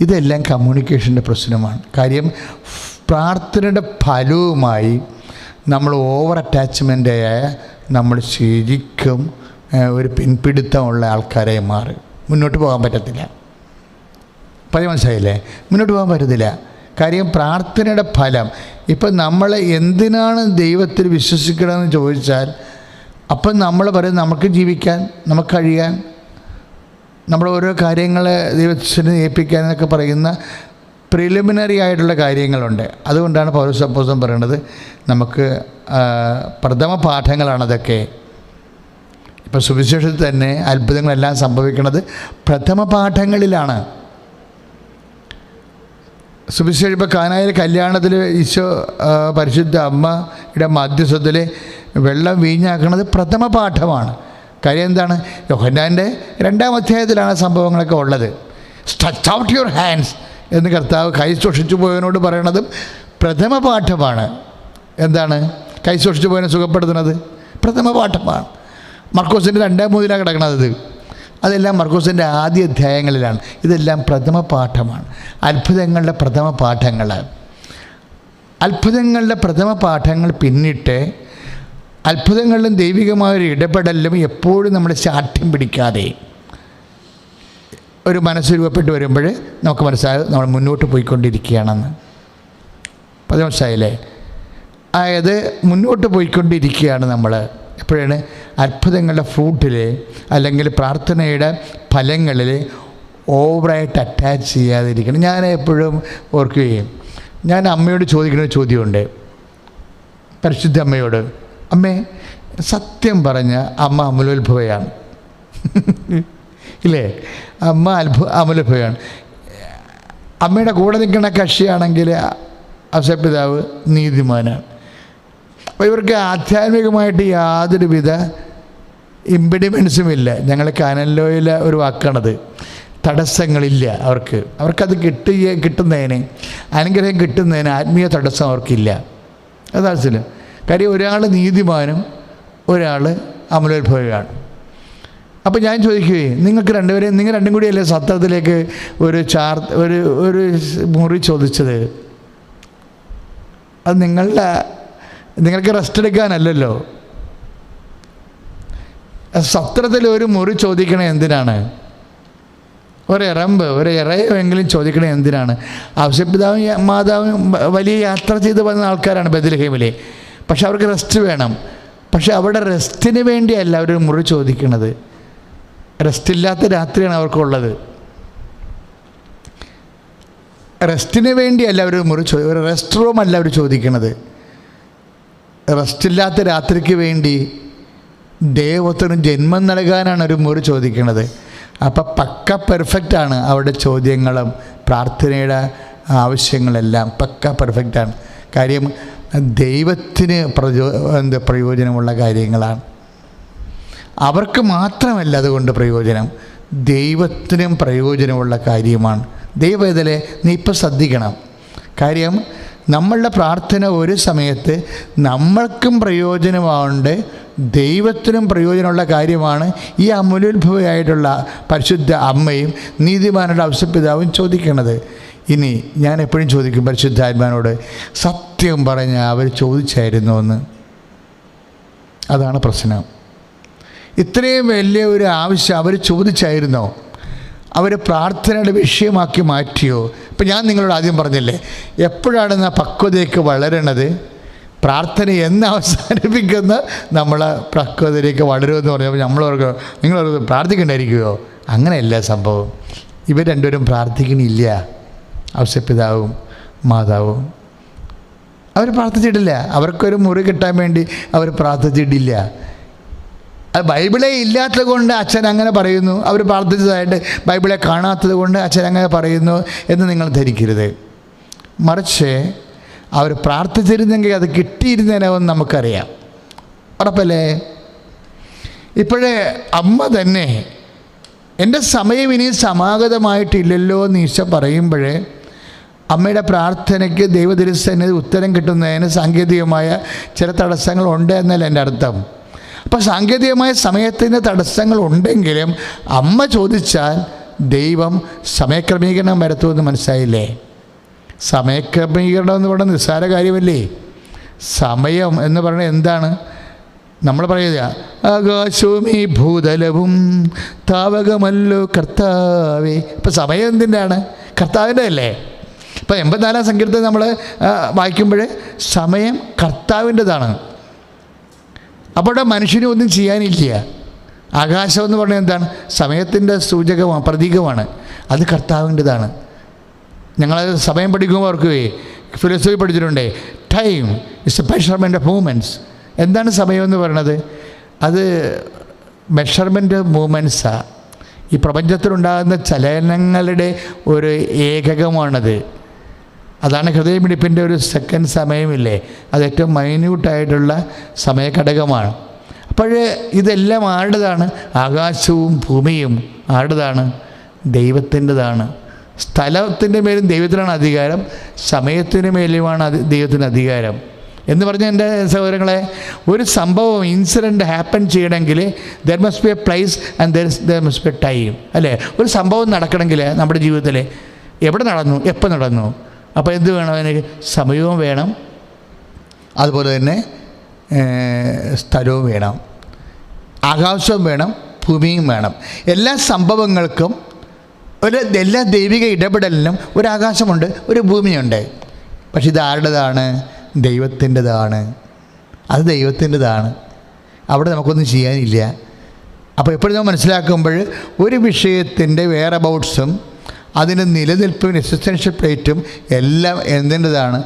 Speaker 2: ഇതെല്ലാം കമ്മ്യൂണിക്കേഷൻ്റെ പ്രശ്നമാണ്. കാര്യം പ്രാർത്ഥനയുടെ ഫലവുമായി നമ്മൾ ഓവർ അറ്റാച്ച്മെൻ്റായ നമ്മൾ ശരിക്കും ഒരു പിൻപിടുത്തമുള്ള ആൾക്കാരായി മാറും. മുന്നോട്ട് പോകാൻ പറ്റത്തില്ല. മനസ്സിലായില്ലേ? മുന്നോട്ട് പോകാൻ പറ്റത്തില്ല. കാര്യം പ്രാർത്ഥനയുടെ ഫലം, ഇപ്പം നമ്മൾ എന്തിനാണ് ദൈവത്തിൽ വിശ്വസിക്കണമെന്ന് ചോദിച്ചാൽ അപ്പം നമ്മൾ പറയും നമുക്ക് ജീവിക്കാൻ, നമുക്ക് കഴിയാൻ, നമ്മൾ ഓരോ കാര്യങ്ങൾ ദൈവത്തിന് ഏൽപ്പിക്കാൻ എന്നൊക്കെ പറയുന്ന പ്രിലിമിനറി ആയിട്ടുള്ള കാര്യങ്ങളുണ്ട്. അതുകൊണ്ടാണ് പൗലോസ് അപ്പോസ്തലൻ പറയുന്നത് നമുക്ക് പ്രഥമ പാഠങ്ങളാണതൊക്കെ. ഇപ്പം സുവിശേഷത്തിൽ തന്നെ അത്ഭുതങ്ങളെല്ലാം സംഭവിക്കുന്നത് പ്രഥമ പാഠങ്ങളിലാണ്. സുവിശേഷം ഇപ്പോൾ കാനായിലെ കല്യാണത്തിൽ ഈശോ പരിശുദ്ധ അമ്മയുടെ മധ്യസ്ഥത്തിൽ വെള്ളം വീഞ്ഞാക്കുന്നത് പ്രഥമ പാഠമാണ്. കാര്യം എന്താണ്, യോഹന്നാൻ്റെ 2-ാം അധ്യായത്തിലാണ് സംഭവങ്ങളൊക്കെ ഉള്ളത്. സ്ട്രെച്ച് ഔട്ട് യുവർ ഹാൻഡ്സ് എന്ന് കർത്താവ് കൈ സൂക്ഷിച്ചു പോയവനോട് പറയണതും പ്രഥമ പാഠമാണ്. എന്താണ് കൈ സൂക്ഷിച്ചു പോയവനെ സുഖപ്പെടുത്തുന്നത്? പ്രഥമ പാഠമാണ്. മർക്കോസിൻ്റെ 2-ാം കിടക്കുന്നത്. അതെല്ലാം മർക്കോസിൻ്റെ ആദ്യ അധ്യായങ്ങളിലാണ്. ഇതെല്ലാം പ്രഥമ പാഠമാണ്. അത്ഭുതങ്ങളുടെ പ്രഥമ പാഠങ്ങൾ. അത്ഭുതങ്ങളുടെ പ്രഥമ പാഠങ്ങൾ പിന്നിട്ട് അത്ഭുതങ്ങളിലും ദൈവികമായൊരു ഇടപെടലിലും എപ്പോഴും നമ്മൾ ശാഠ്യം പിടിക്കാതെ ഒരു മനസ്സ് രൂപപ്പെട്ട് വരുമ്പോൾ നമുക്ക് മനസ്സിലാകും നമ്മൾ മുന്നോട്ട് പോയിക്കൊണ്ടിരിക്കുകയാണെന്ന്. അത് മനസ്സിലായില്ലേ? അതായത് മുന്നോട്ട് പോയിക്കൊണ്ടിരിക്കുകയാണ് നമ്മൾ. എപ്പോഴാണ് അത്ഭുതങ്ങളുടെ ഫ്രൂട്ടിൽ അല്ലെങ്കിൽ പ്രാർത്ഥനയുടെ ഫലങ്ങളിൽ ഓവറായിട്ട് അറ്റാച്ച് ചെയ്യാതിരിക്കണം. ഞാൻ എപ്പോഴും ഓർക്കുകയും ഞാൻ അമ്മയോട് ചോദിക്കുന്ന ഒരു ചോദ്യമുണ്ട്. പരിശുദ്ധ അമ്മയോട്, അമ്മേ, സത്യം പറഞ്ഞ അമ്മ അമലോത്ഭവയാണ്. ഇല്ലേ? അമ്മ അമലോത്ഭവയാണ്. അമ്മയുടെ കൂടെ നിൽക്കുന്ന കക്ഷിയാണെങ്കിൽ ഔസേപ്പിതാവ് നീതിമാനാണ്. അപ്പോൾ ഇവർക്ക് ആധ്യാത്മികമായിട്ട് യാതൊരുവിധ ഇമ്പിഡിമെൻസും ഇല്ല. ഞങ്ങൾ കാനലോയിലെ ഒരു വാക്കാണത്, തടസ്സങ്ങളില്ല അവർക്കത് കിട്ടുന്നതിന്, അനുഗ്രഹം കിട്ടുന്നതിന് ആത്മീയ തടസ്സം അവർക്കില്ല. അതാവശ്യമില്ല. കാര്യം ഒരാൾ നീതിമാനും ഒരാൾ അമലോത്ഭവമാണ്. അപ്പോൾ ഞാൻ ചോദിക്കുകയെ, നിങ്ങൾ രണ്ടും കൂടിയല്ലേ സത്രത്തിലേക്ക് ഒരു മുറി ചോദിച്ചത്? അത് നിങ്ങൾക്ക് റെസ്റ്റ് എടുക്കാനല്ലല്ലോ. സത്രത്തിൽ ഒരു മുറി ചോദിക്കണേ എന്തിനാണ്? ഒരു ഇറയെങ്കിലും ചോദിക്കണേ എന്തിനാണ്? ഔസേപ്പിതാവും മാതാവും വലിയ യാത്ര ചെയ്ത് വന്ന ആൾക്കാരാണ് ബെത്ലഹേമിലെ. പക്ഷെ അവർക്ക് റെസ്റ്റ് വേണം. പക്ഷെ അവിടെ റെസ്റ്റിന് വേണ്ടിയല്ല അവർ മുറി ചോദിക്കണത്. റെസ്റ്റില്ലാത്ത രാത്രിയാണ് അവർക്കുള്ളത്. റെസ്റ്റിന് വേണ്ടിയല്ല അവർ ഒരു റെസ്റ്റ് റൂം അല്ല അവർ ചോദിക്കണത്. റെസ്റ്റില്ലാത്ത രാത്രിക്ക് വേണ്ടി ദൈവത്തിന് ജന്മം നൽകാനാണ് ഒരു മുറി ചോദിക്കുന്നത്. അപ്പം പക്ക പെർഫെക്റ്റാണ് അവരുടെ ചോദ്യങ്ങളും പ്രാർത്ഥനയുടെ ആവശ്യങ്ങളെല്ലാം പക്ക പെർഫെക്റ്റാണ്. കാര്യം ദൈവത്തിന് പ്രയോജനമുള്ള കാര്യങ്ങളാണ്. അവർക്ക് മാത്രമല്ല അതുകൊണ്ട് പ്രയോജനം, ദൈവത്തിനും പ്രയോജനമുള്ള കാര്യമാണ്. ദൈവവേദലെ നീ ഇപ്പം ശ്രദ്ധിക്കണം. കാര്യം നമ്മളുടെ പ്രാർത്ഥന ഒരു സമയത്ത് നമ്മൾക്കും പ്രയോജനമാവുണ്ട്, ദൈവത്തിനും പ്രയോജനമുള്ള കാര്യമാണ് ഈ അമലോത്ഭവയായിട്ടുള്ള പരിശുദ്ധ അമ്മയും നീതിമാനുടെ ഔസേപ്പിതാവും ചോദിക്കുന്നത്. ഇനി ഞാൻ എപ്പോഴും ചോദിക്കും പരിശുദ്ധാത്മാനോട്, സത്യം പറഞ്ഞ അവർ ചോദിച്ചായിരുന്നു എന്ന്. അതാണ് പ്രശ്നം. ഇത്രയും വലിയ ഒരു ആവശ്യം അവർ ചോദിച്ചായിരുന്നോ? അവർ പ്രാർത്ഥനയുടെ വിഷയമാക്കി മാറ്റിയോ? ഇപ്പം ഞാൻ നിങ്ങളോട് ആദ്യം പറഞ്ഞില്ലേ, എപ്പോഴാണ് പക്വതയ്ക്ക് വളരണത്? പ്രാർത്ഥന എന്ന് അവസാനിപ്പിക്കുന്ന നമ്മൾ പക്വതയിലേക്ക് വളരുമെന്ന് പറഞ്ഞപ്പോൾ നിങ്ങൾ പ്രാർത്ഥിക്കണ്ടായിരിക്കുമോ? അങ്ങനെയല്ല സംഭവം. ഇവർ രണ്ടുപേരും പ്രാർത്ഥിക്കണില്ല. ഔസേപ്പിതാവും മാതാവും അവർ പ്രാർത്ഥിച്ചിട്ടില്ല. അവർക്കൊരു മുറി കിട്ടാൻ വേണ്ടി അവർ പ്രാർത്ഥിച്ചിട്ടില്ല. അത് ബൈബിളെ ഇല്ലാത്തത് കൊണ്ട് അച്ഛൻ അങ്ങനെ പറയുന്നു, അവർ പ്രാർത്ഥിച്ചതായിട്ട് ബൈബിളെ കാണാത്തത് കൊണ്ട് അച്ഛൻ അങ്ങനെ പറയുന്നു എന്ന് നിങ്ങൾ ധരിക്കരുത്. മറിച്ച് അവർ പ്രാർത്ഥിച്ചിരുന്നെങ്കിൽ അത് കിട്ടിയിരുന്നേനെന്ന് നമുക്കറിയാം. ഉറപ്പല്ലേ? ഇപ്പോഴേ അമ്മ തന്നെ എൻ്റെ സമയം ഇനി സമാഗതമായിട്ടില്ലല്ലോ എന്ന് ഈശോ പറയുമ്പോഴേ അമ്മയുടെ പ്രാർത്ഥനയ്ക്ക് ദൈവതിരുസന്നിധിയിൽ ഉത്തരം കിട്ടുന്നതിന് സാങ്കേതികമായ ചില തടസ്സങ്ങളുണ്ട് എന്നല്ല എൻ്റെ അർത്ഥം. അപ്പോൾ സാങ്കേതികമായ സമയത്തിൻ്റെ തടസ്സങ്ങൾ ഉണ്ടെങ്കിലും അമ്മ ചോദിച്ചാൽ ദൈവം സമയക്രമീകരണം വരുത്തുമെന്ന് മനസ്സിലായില്ലേ? സമയക്രമീകരണം എന്ന് പറയുന്നത് നിസ്സാര കാര്യമല്ലേ? സമയം എന്ന് പറയുന്നത് എന്താണ്? നമ്മൾ പറയുക ആകാശവും ഈ ഭൂതലവും താവകമല്ലോ കർത്താവേ. ഇപ്പം സമയം എന്തിൻ്റെയാണ്? കർത്താവിൻ്റെ അല്ലേ? ഇപ്പം 84 സങ്കീർത്തനം നമ്മൾ വായിക്കുമ്പോൾ സമയം കർത്താവിൻ്റെതാണ്. അപ്പോൾ മനുഷ്യനും ഒന്നും ചെയ്യാനില്ല. ആകാശം എന്ന് പറഞ്ഞാൽ എന്താണ്? സമയത്തിൻ്റെ സൂചകമാണ്, പ്രതീകമാണ്. അത് കർത്താവിൻ്റെതാണ്. ഞങ്ങൾ സമയം പഠിക്കുമ്പോൾ ഓർക്കുകയെ ഫിലോസഫി പഠിച്ചിട്ടുണ്ടേ, time is a measurement of movements. എന്താണ് സമയം എന്ന് പറയുന്നത്? അത് മെഷർമെൻറ്റ് മൂവ്മെൻറ്റ്സാണ്. ഈ പ്രപഞ്ചത്തിലുണ്ടാകുന്ന ചലനങ്ങളുടെ ഒരു ഏകകമാണത്. അതാണ് ഹൃദയമിടിപ്പിൻ്റെ ഒരു സെക്കൻഡ് സമയമില്ലേ, അത് ഏറ്റവും മൈന്യൂട്ടായിട്ടുള്ള സമയഘടകമാണ്. അപ്പോൾ ഇതെല്ലാം ആരുടേതാണ്? ആകാശവും ഭൂമിയും ആരുടേതാണ്? ദൈവത്തിൻ്റെതാണ്. സ്ഥലത്തിൻ്റെ മേലും ദൈവത്തിനാണ് അധികാരം, സമയത്തിന് മേലുമാണ് ദൈവത്തിന് അധികാരം. എന്ന് പറഞ്ഞാൽ എൻ്റെ സഹോദരങ്ങളെ, ഒരു സംഭവം ഇൻസിഡൻറ്റ് ഹാപ്പൻ ചെയ്യണമെങ്കിൽ there must be A place and there must be A time, അല്ലേ? ഒരു സംഭവം നടക്കണമെങ്കിൽ നമ്മുടെ ജീവിതത്തിൽ എവിടെ നടന്നു, എപ്പോൾ നടന്നു? അപ്പോൾ എന്ത് വേണം? അതിന് സമയവും വേണം, അതുപോലെ തന്നെ സ്ഥലവും വേണം, ആകാശവും വേണം, ഭൂമിയും വേണം. എല്ലാ സംഭവങ്ങൾക്കും എല്ലാ ദൈവിക ഇടപെടലിനും ഒരു ആകാശമുണ്ട്, ഒരു ഭൂമിയുണ്ട്. പക്ഷെ ഇത് ആരുടേതാണ്? ദൈവത്തിൻ്റെതാണ്. അത് ദൈവത്തിൻ്റെതാണ്. അവിടെ നമുക്കൊന്നും ചെയ്യാനില്ല. അപ്പോൾ എപ്പോഴും നമ്മൾ മനസ്സിലാക്കുമ്പോൾ ഒരു വിഷയത്തിൻ്റെ വെയർ അബൌട്ട്സും അതിൻ്റെ നിലനിൽപ്പും എക്സിസ്റ്റൻഷ്യൽ പ്ലേറ്റും എല്ലാം എന്തിൻ്റെതാണ്?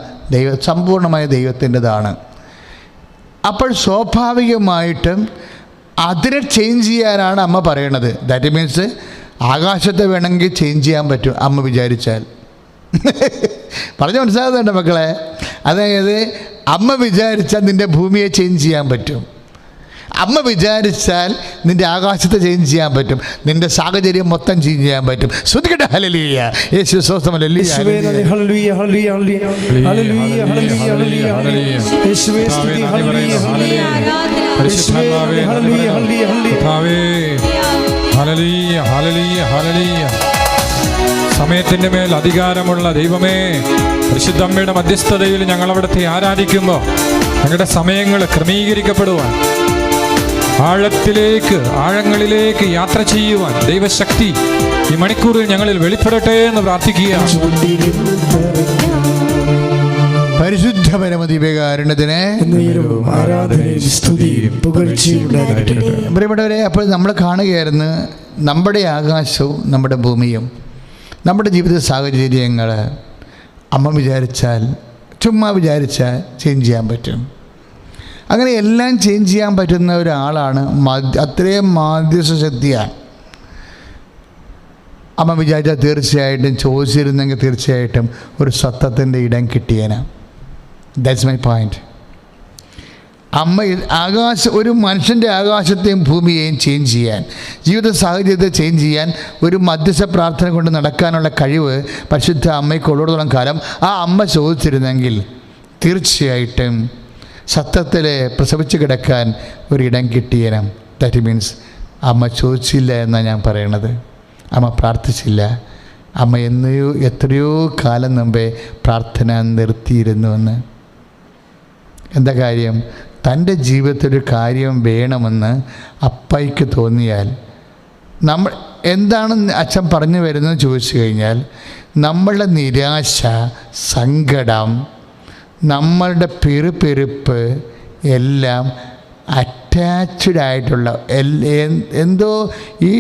Speaker 2: സമ്പൂർണ്ണമായ ദൈവത്തിൻ്റെതാണ്. അപ്പോൾ സ്വാഭാവികമായിട്ടും അതിനെ ചേഞ്ച് ചെയ്യാനാണ് അമ്മ പറയണത്. ദാറ്റ് മീൻസ് ആകാശത്തെ വേണമെങ്കിൽ ചേഞ്ച് ചെയ്യാൻ പറ്റും അമ്മ വിചാരിച്ചാൽ. പറഞ്ഞ് മനസ്സിലാകുന്നുണ്ട് മക്കളെ? അതായത് അമ്മ വിചാരിച്ചാൽ നിൻ്റെ ഭൂമിയെ ചേഞ്ച് ചെയ്യാൻ പറ്റും. അമ്മ വിചാരിച്ചാൽ നിൻ്റെ ആകാശത്തെ ചേഞ്ച് ചെയ്യാൻ പറ്റും. നിൻ്റെ സാഹചര്യം മൊത്തം ചേഞ്ച് ചെയ്യാൻ പറ്റും. ശ്രദ്ധിക്കട്ടെ. ഹല്ലേലൂയ. യേശു സ്വസ്ഥം. Hallelujah.
Speaker 1: Hallelujah hallelujah hallelujah hallelujah hallelujah യേശുവേ സ്തുതി. ഹല്ലേലൂയ ഹല്ലേലൂയ
Speaker 3: പരിശുദ്ധാത്മാവേ
Speaker 1: ഹല്ലേലൂയ ഹല്ലേലൂയ
Speaker 3: കർത്താവേ, ഹല്ലേലൂയ ഹല്ലേലൂയ ഹല്ലേലൂയ. സമയത്തിൻ്റെ മേൽ അധികാരമുള്ള ദൈവമേ, പരിശുദ്ധ അമ്മയുടെ മധ്യസ്ഥതയിൽ ഞങ്ങൾ അവിടുത്തെ ആരാധിക്കുമ്പോൾ ഞങ്ങളുടെ സമയങ്ങൾ ക്രമീകരിക്കപ്പെടുവാൻ, ആഴങ്ങളിലേക്ക് യാത്ര ചെയ്യുവാൻ ദൈവശക്തി ഈ മണിക്കൂറിൽ ഞങ്ങളിൽ വെളിപ്പെടട്ടെ എന്ന് പ്രാർത്ഥിക്കുക.
Speaker 2: പരിശുദ്ധ പരമദിവ്യകാരുണ്യത്തിന്
Speaker 1: ആരാധനയും സ്തുതിയും പുകഴ്ചയും ഉണ്ടാകട്ടെ.
Speaker 2: പ്രിയപ്പെട്ടവരെ, അപ്പോൾ നമ്മൾ കാണുകയായിരുന്നു നമ്മുടെ ആകാശവും നമ്മുടെ ഭൂമിയും നമ്മുടെ ജീവിത സാഹചര്യങ്ങൾ അമ്മ വിചാരിച്ചാൽ, ചുമ്മാ വിചാരിച്ചാൽ ചേഞ്ച് ചെയ്യാൻ പറ്റും. അങ്ങനെ എല്ലാം ചേഞ്ച് ചെയ്യാൻ പറ്റുന്ന ഒരാളാണ്, അത്രയും മാധ്യസ്ഥ ശക്തിയാണ്. അമ്മ വിചാരിച്ചാൽ തീർച്ചയായിട്ടും, ചോദിച്ചിരുന്നെങ്കിൽ തീർച്ചയായിട്ടും ഒരു സത്തത്തിൻ്റെ ഇടം കിട്ടിയേനെ. That's my point. അമ്മ ഒരു മനുഷ്യൻ്റെ ആകാശത്തെയും ഭൂമിയെയും ചേഞ്ച് ചെയ്യാൻ, ജീവിത സാഹചര്യത്തെ ചേഞ്ച് ചെയ്യാൻ ഒരു മധ്യസ്ഥ പ്രാർത്ഥന കൊണ്ട് നടക്കാനുള്ള കഴിവ് പരിശുദ്ധ അമ്മയ്ക്ക് ഉള്ളിടത്തോളം കാലം ആ അമ്മ ചോദിച്ചിരുന്നെങ്കിൽ തീർച്ചയായിട്ടും സത്യത്തിൽ പ്രസവിച്ച് കിടക്കാൻ ഒരിടം കിട്ടിയേനം. ദാറ്റ് മീൻസ് അമ്മ ചോദിച്ചില്ല എന്നാണ് ഞാൻ പറയണത്. അമ്മ പ്രാർത്ഥിച്ചില്ല. അമ്മ എത്രയോ കാലം മുമ്പേ പ്രാർത്ഥന നിർത്തിയിരുന്നുവെന്ന്. എന്താ കാര്യം? തൻ്റെ ജീവിതത്തിലൊരു കാര്യം വേണമെന്ന് അപ്പയ്ക്ക് തോന്നിയാൽ, നമ്മൾ എന്താണ് അച്ഛൻ പറഞ്ഞു വരുന്നത് ചോദിച്ചു കഴിഞ്ഞാൽ, നമ്മളുടെ നിരാശ, സങ്കടം, നമ്മളുടെ പെരുപ്പെരുപ്പ് എല്ലാം അറ്റാച്ച്ഡ് ആയിട്ടുള്ള എന്തോ ഈ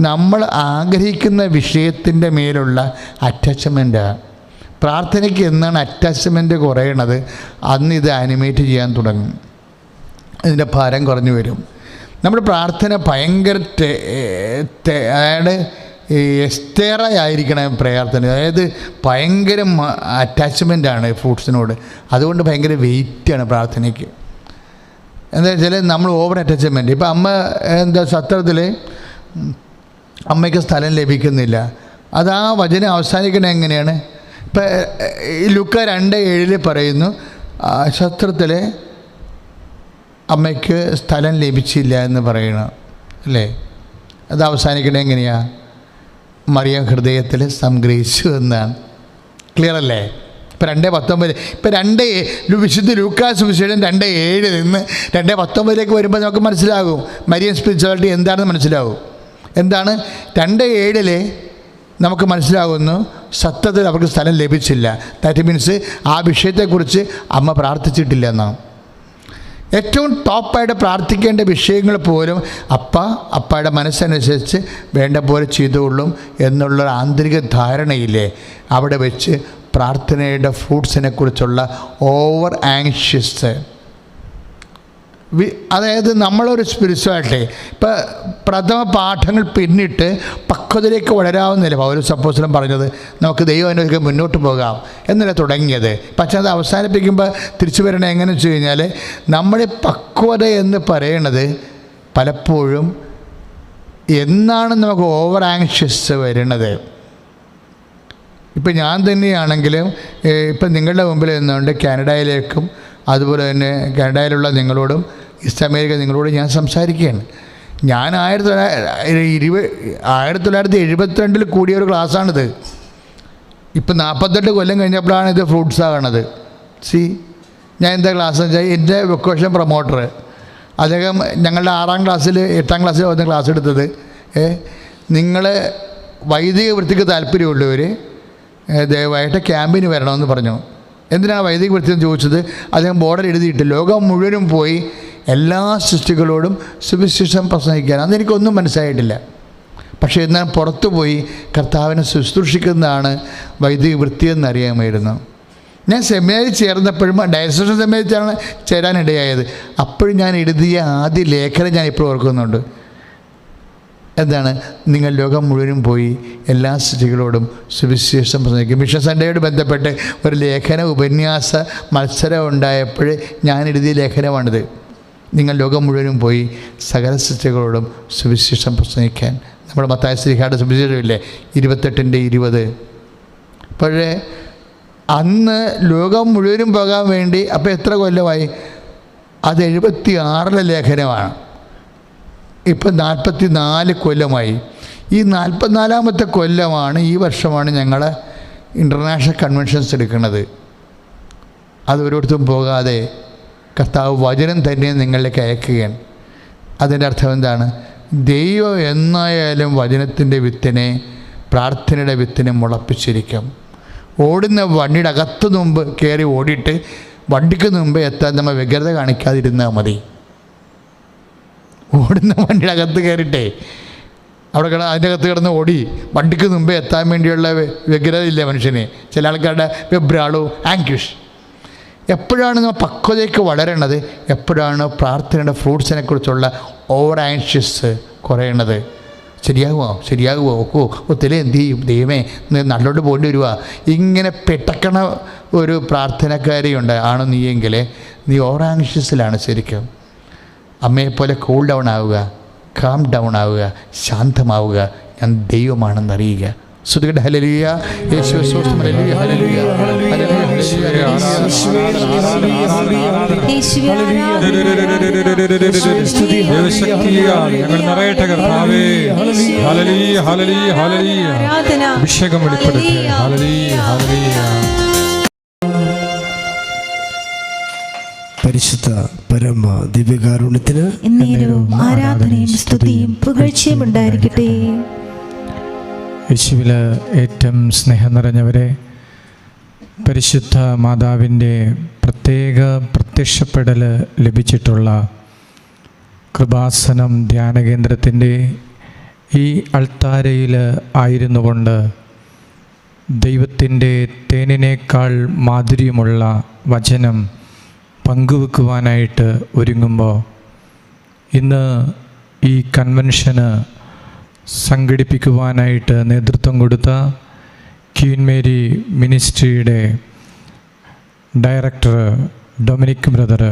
Speaker 2: നമ്മൾ ആഗ്രഹിക്കുന്ന വിഷയത്തിൻ്റെ മേലുള്ള അറ്റാച്ച്മെൻറ്റാണ്. പ്രാർത്ഥനയ്ക്ക് എന്നാണ് അറ്റാച്ച്മെൻറ്റ് കുറയണത്, അന്ന് ഇത് ആനിമേറ്റ് ചെയ്യാൻ തുടങ്ങും. ഇതിൻ്റെ ഭാരം കുറഞ്ഞു വരും. നമ്മുടെ പ്രാർത്ഥന ഭയങ്കര അതായത് എസ്തേറായിരിക്കണം പ്രാർത്ഥന. അതായത് ഭയങ്കര അറ്റാച്ച്മെൻറ്റാണ് ഫ്രൂട്ട്സിനോട്. അതുകൊണ്ട് ഭയങ്കര വെയിറ്റാണ് പ്രാർത്ഥനയ്ക്ക്. എന്താ വെച്ചാൽ നമ്മൾ ഓവർ അറ്റാച്ച്മെൻറ്റ്. ഇപ്പം അമ്മ സത്രത്തിൽ അമ്മയ്ക്ക് സ്ഥലം ലഭിക്കുന്നില്ല. അത് ആ വചനം അവസാനിക്കണത് എങ്ങനെയാണ്? ഇപ്പം ലൂക്ക 2:7 പറയുന്നു, സത്രത്തിൽ അമ്മയ്ക്ക് സ്ഥലം ലഭിച്ചില്ല എന്ന് പറയണം അല്ലേ? അത് അവസാനിക്കണത് എങ്ങനെയാണ്? മറിയം ഹൃദയത്തിൽ സംഗ്രഹിച്ചു എന്നാണ്. ക്ലിയർ അല്ലേ? ഇപ്പം 2:19 ഇപ്പം വിശുദ്ധ ലൂക്കാസ് സുവിശേഷം 2:7 നിന്ന് 2:19 വരുമ്പോൾ നമുക്ക് മനസ്സിലാകും മരിയൻ സ്പിരിച്വാലിറ്റി എന്താണെന്ന് മനസ്സിലാകും. എന്താണ് 2:7 നമുക്ക് മനസ്സിലാകുന്നു, സത്യത്തിൽ അവർക്ക് സ്ഥലം ലഭിച്ചില്ല. ദാറ്റ് മീൻസ് ആ വിഷയത്തെക്കുറിച്ച് അമ്മ പ്രാർത്ഥിച്ചിട്ടില്ല എന്നാണ്. ഏറ്റവും ടോപ്പായിട്ട് പ്രാർത്ഥിക്കേണ്ട വിഷയങ്ങൾ പോലും അപ്പയുടെ മനസ്സനുസരിച്ച് വേണ്ട പോലെ ചെയ്തുകൊള്ളും എന്നുള്ള ആന്തരിക ധാരണയില്ലേ, അവിടെ വെച്ച് പ്രാർത്ഥനയുടെ ഫ്രൂട്ട്സിനെ കുറിച്ചുള്ള ഓവർ ആങ്ഷ്യസ്, അതായത് നമ്മളൊരു സ്പിരിച്വാലിറ്റി ഇപ്പം പ്രഥമ പാഠങ്ങൾ പിന്നിട്ട് പക്വതയിലേക്ക് വളരാവുന്നില്ല. പൗലോസ് അപ്പോസ്തലൻ പറഞ്ഞത് നമുക്ക് ദൈവം അനുഗ്രഹിക്കാൻ മുന്നോട്ട് പോകാം എന്നല്ല തുടങ്ങിയത്. പക്ഷേ അത് അവസാനിപ്പിക്കുമ്പോൾ തിരിച്ചു വരണേ എങ്ങനെ വെച്ച് കഴിഞ്ഞാൽ, നമ്മുടെ പക്വത എന്ന് പറയണത് പലപ്പോഴും എന്നാണ് നമുക്ക് ഓവർ ആങ്ഷ്യസ് വരുന്നത്. ഇപ്പം ഞാൻ തന്നെയാണെങ്കിലും ഇപ്പം നിങ്ങളുടെ മുമ്പിൽ നിന്നുകൊണ്ട് കാനഡയിലേക്കും അതുപോലെ തന്നെ കാനഡയിലുള്ള നിങ്ങളോടും ഈസ്റ്റ് അമേരിക്ക നിങ്ങളോട് ഞാൻ സംസാരിക്കുകയാണ്. ഞാൻ 1972 കൂടിയൊരു ക്ലാസ്സാണിത്. ഇപ്പം 48 കൊല്ലം കഴിഞ്ഞപ്പോഴാണ് ഇത് ഫ്രൂട്ട്സ് ആകണത്. ഞാൻ എന്താ ക്ലാസ് വെച്ചാൽ എൻ്റെ വൊക്കേഷൻ പ്രൊമോട്ടർ അദ്ദേഹം ഞങ്ങളുടെ 8ാം ക്ലാസ്സിൽ വന്ന് ക്ലാസ് എടുത്തത്, നിങ്ങൾ വൈദിക വൃത്തിക്ക് താല്പര്യമുള്ളവർ ദയവായിട്ട് ക്യാമ്പിന് വരണമെന്ന് പറഞ്ഞു. എന്തിനാണ് വൈദിക വൃത്തി എന്ന് ചോദിച്ചത്? അദ്ദേഹം ബോർഡർ എഴുതിയിട്ട് ലോകം മുഴുവനും പോയി എല്ലാ സൃഷ്ടികളോടും സുവിശേഷം പ്രസംഗിക്കാൻ. അതെനിക്കൊന്നും മനസ്സിലായിട്ടില്ല. പക്ഷേ എന്നാൽ പുറത്തു പോയി കർത്താവിനെ ശുശ്രൂഷിക്കുന്നതാണ് വൈദിക വൃത്തിയെന്ന് അറിയാമായിരുന്നു. ഞാൻ സെമിനാരിൽ ചേർന്നപ്പോഴും ഡയസോഷൻ സെമിനാരിച്ചാണ് ചേരാനിടയായത്. അപ്പോഴും ഞാൻ എഴുതിയ ആദ്യ ലേഖനം ഞാൻ ഇപ്പോൾ ഓർക്കുന്നുണ്ട്. എന്താണ്? നിങ്ങൾ ലോകം മുഴുവനും പോയി എല്ലാ സ്ത്രീകളോടും സുവിശേഷം പ്രസംഗിക്കും. മിഷൻ സൺഡേയോട് ബന്ധപ്പെട്ട് ഒരു ലേഖന ഉപന്യാസ മത്സരം ഉണ്ടായപ്പോൾ ഞാൻ എഴുതിയ ലേഖനമാണിത്. നിങ്ങൾ ലോകം മുഴുവനും പോയി സകല സ്ത്രീകളോടും സുവിശേഷം പ്രസംഗിക്കാൻ. നമ്മുടെ മത്തായി ശ്രീഹായുടെ സുവിശേഷമില്ലേ 28:20. അപ്പോഴേ അന്ന് ലോകം മുഴുവനും പോകാൻ വേണ്ടി അപ്പോൾ എത്ര കൊല്ലമായി? അത് 76 ലേഖനമാണ്. ഇപ്പം 44 കൊല്ലമായി. ഈ 44ാമത്തെ കൊല്ലമാണ്, ഈ വർഷമാണ് ഞങ്ങൾ ഇൻ്റർനാഷണൽ കൺവെൻഷൻസ് എടുക്കുന്നത്. അത് ഒരിടത്തും പോകാതെ കർത്താവ് വചനം തന്നെ നിങ്ങളിലേക്ക് അയക്കുകയാണ്. അതിൻ്റെ അർത്ഥം എന്താണ്? ദൈവം എന്നായാലും വചനത്തിൻ്റെ വിത്തിനെ, പ്രാർത്ഥനയുടെ വിത്തിനെ മുളപ്പിച്ചിരിക്കും. ഓടുന്ന വണ്ടിയുടെ അകത്ത് മുമ്പ് കയറി ഓടിയിട്ട് വണ്ടിക്ക് മുമ്പ് എത്താൻ നമ്മൾ വ്യഗ്രത കാണിക്കാതിരുന്നാൽ മതി. ഓടുന്ന വണ്ടിയുടെ അകത്ത് കയറിയിട്ടേ അതിൻ്റെ അകത്ത് കിടന്ന് ഓടി വണ്ടിക്ക് മുമ്പേ എത്താൻ വേണ്ടിയുള്ള വ്യഗ്രത ഇല്ല മനുഷ്യന്. ചില ആൾക്കാരുടെ വെബ്രാളവും ആങ്ക്വിഷ്. എപ്പോഴാണ് നമ്മൾ പക്വതയ്ക്ക് വളരണത്? എപ്പോഴാണ് പ്രാർത്ഥനയുടെ ഫ്രൂട്ട്സിനെ കുറിച്ചുള്ള ഓവർ ആൻഷ്യസ് കുറയണത്? ശരിയാകുമോ ഒത്തിരി എന്ത് ചെയ്യും? ദൈവമേ നല്ലോട്ട് പോകേണ്ടി വരുക. ഇങ്ങനെ പെട്ടക്കണ ഒരു പ്രാർത്ഥനക്കാരിയുണ്ട് ആണ് നീയെങ്കിൽ നീ ഓവർ ആൻഷ്യസിലാണ് ശരിക്കും. അമ്മയെപ്പോലെ കൂൾ ഡൗൺ ആവുക, കാം ഡൗൺ ആവുക, ശാന്തമാവുക. ഞാൻ ദൈവമാണെന്നറിയുക. ശ്രുതികട്ടെ ഹല്ലേലൂയ. യേശുവേ സ്തോത്രം. ഹല്ലേലൂയ ഹല്ലേലൂയ
Speaker 3: ഞങ്ങൾ നിറയട്ടെ കർത്താവേ. Hallelujah hallelujah hallelujah. അഭിഷേകം വെളിപ്പെടട്ടെ. Hallelujah hallelujah.
Speaker 1: പരിശുദ്ധ പരമ ദിവ്യകാരുണ്യത്തിന്
Speaker 4: എന്നേരവും ആരാധനയും സ്തുതിയും പുകഴ്ചയും ഉണ്ടായിരിക്കട്ടെ.
Speaker 3: യേശുവില് ഏറ്റവും സ്നേഹം നിറഞ്ഞവരെ, പരിശുദ്ധ മാതാവിൻ്റെ പ്രത്യേക പ്രത്യക്ഷപ്പെടൽ ലഭിച്ചിട്ടുള്ള കൃപാസനം ധ്യാനകേന്ദ്രത്തിൻ്റെ ഈ അൾത്താരയിൽ ആയിരുന്നു കൊണ്ട് ദൈവത്തിൻ്റെ തേനിനേക്കാൾ മാധുര്യമുള്ള വചനം പങ്കുവെക്കുവാനായിട്ട് ഒരുങ്ങുമ്പോൾ ഇന്ന് ഈ കൺവെൻഷന് സംഘടിപ്പിക്കുവാനായിട്ട് നേതൃത്വം കൊടുത്ത ക്വീൻ മേരി മിനിസ്ട്രിയുടെ ഡയറക്ടർ ഡൊമിനിക് ബ്രദർ,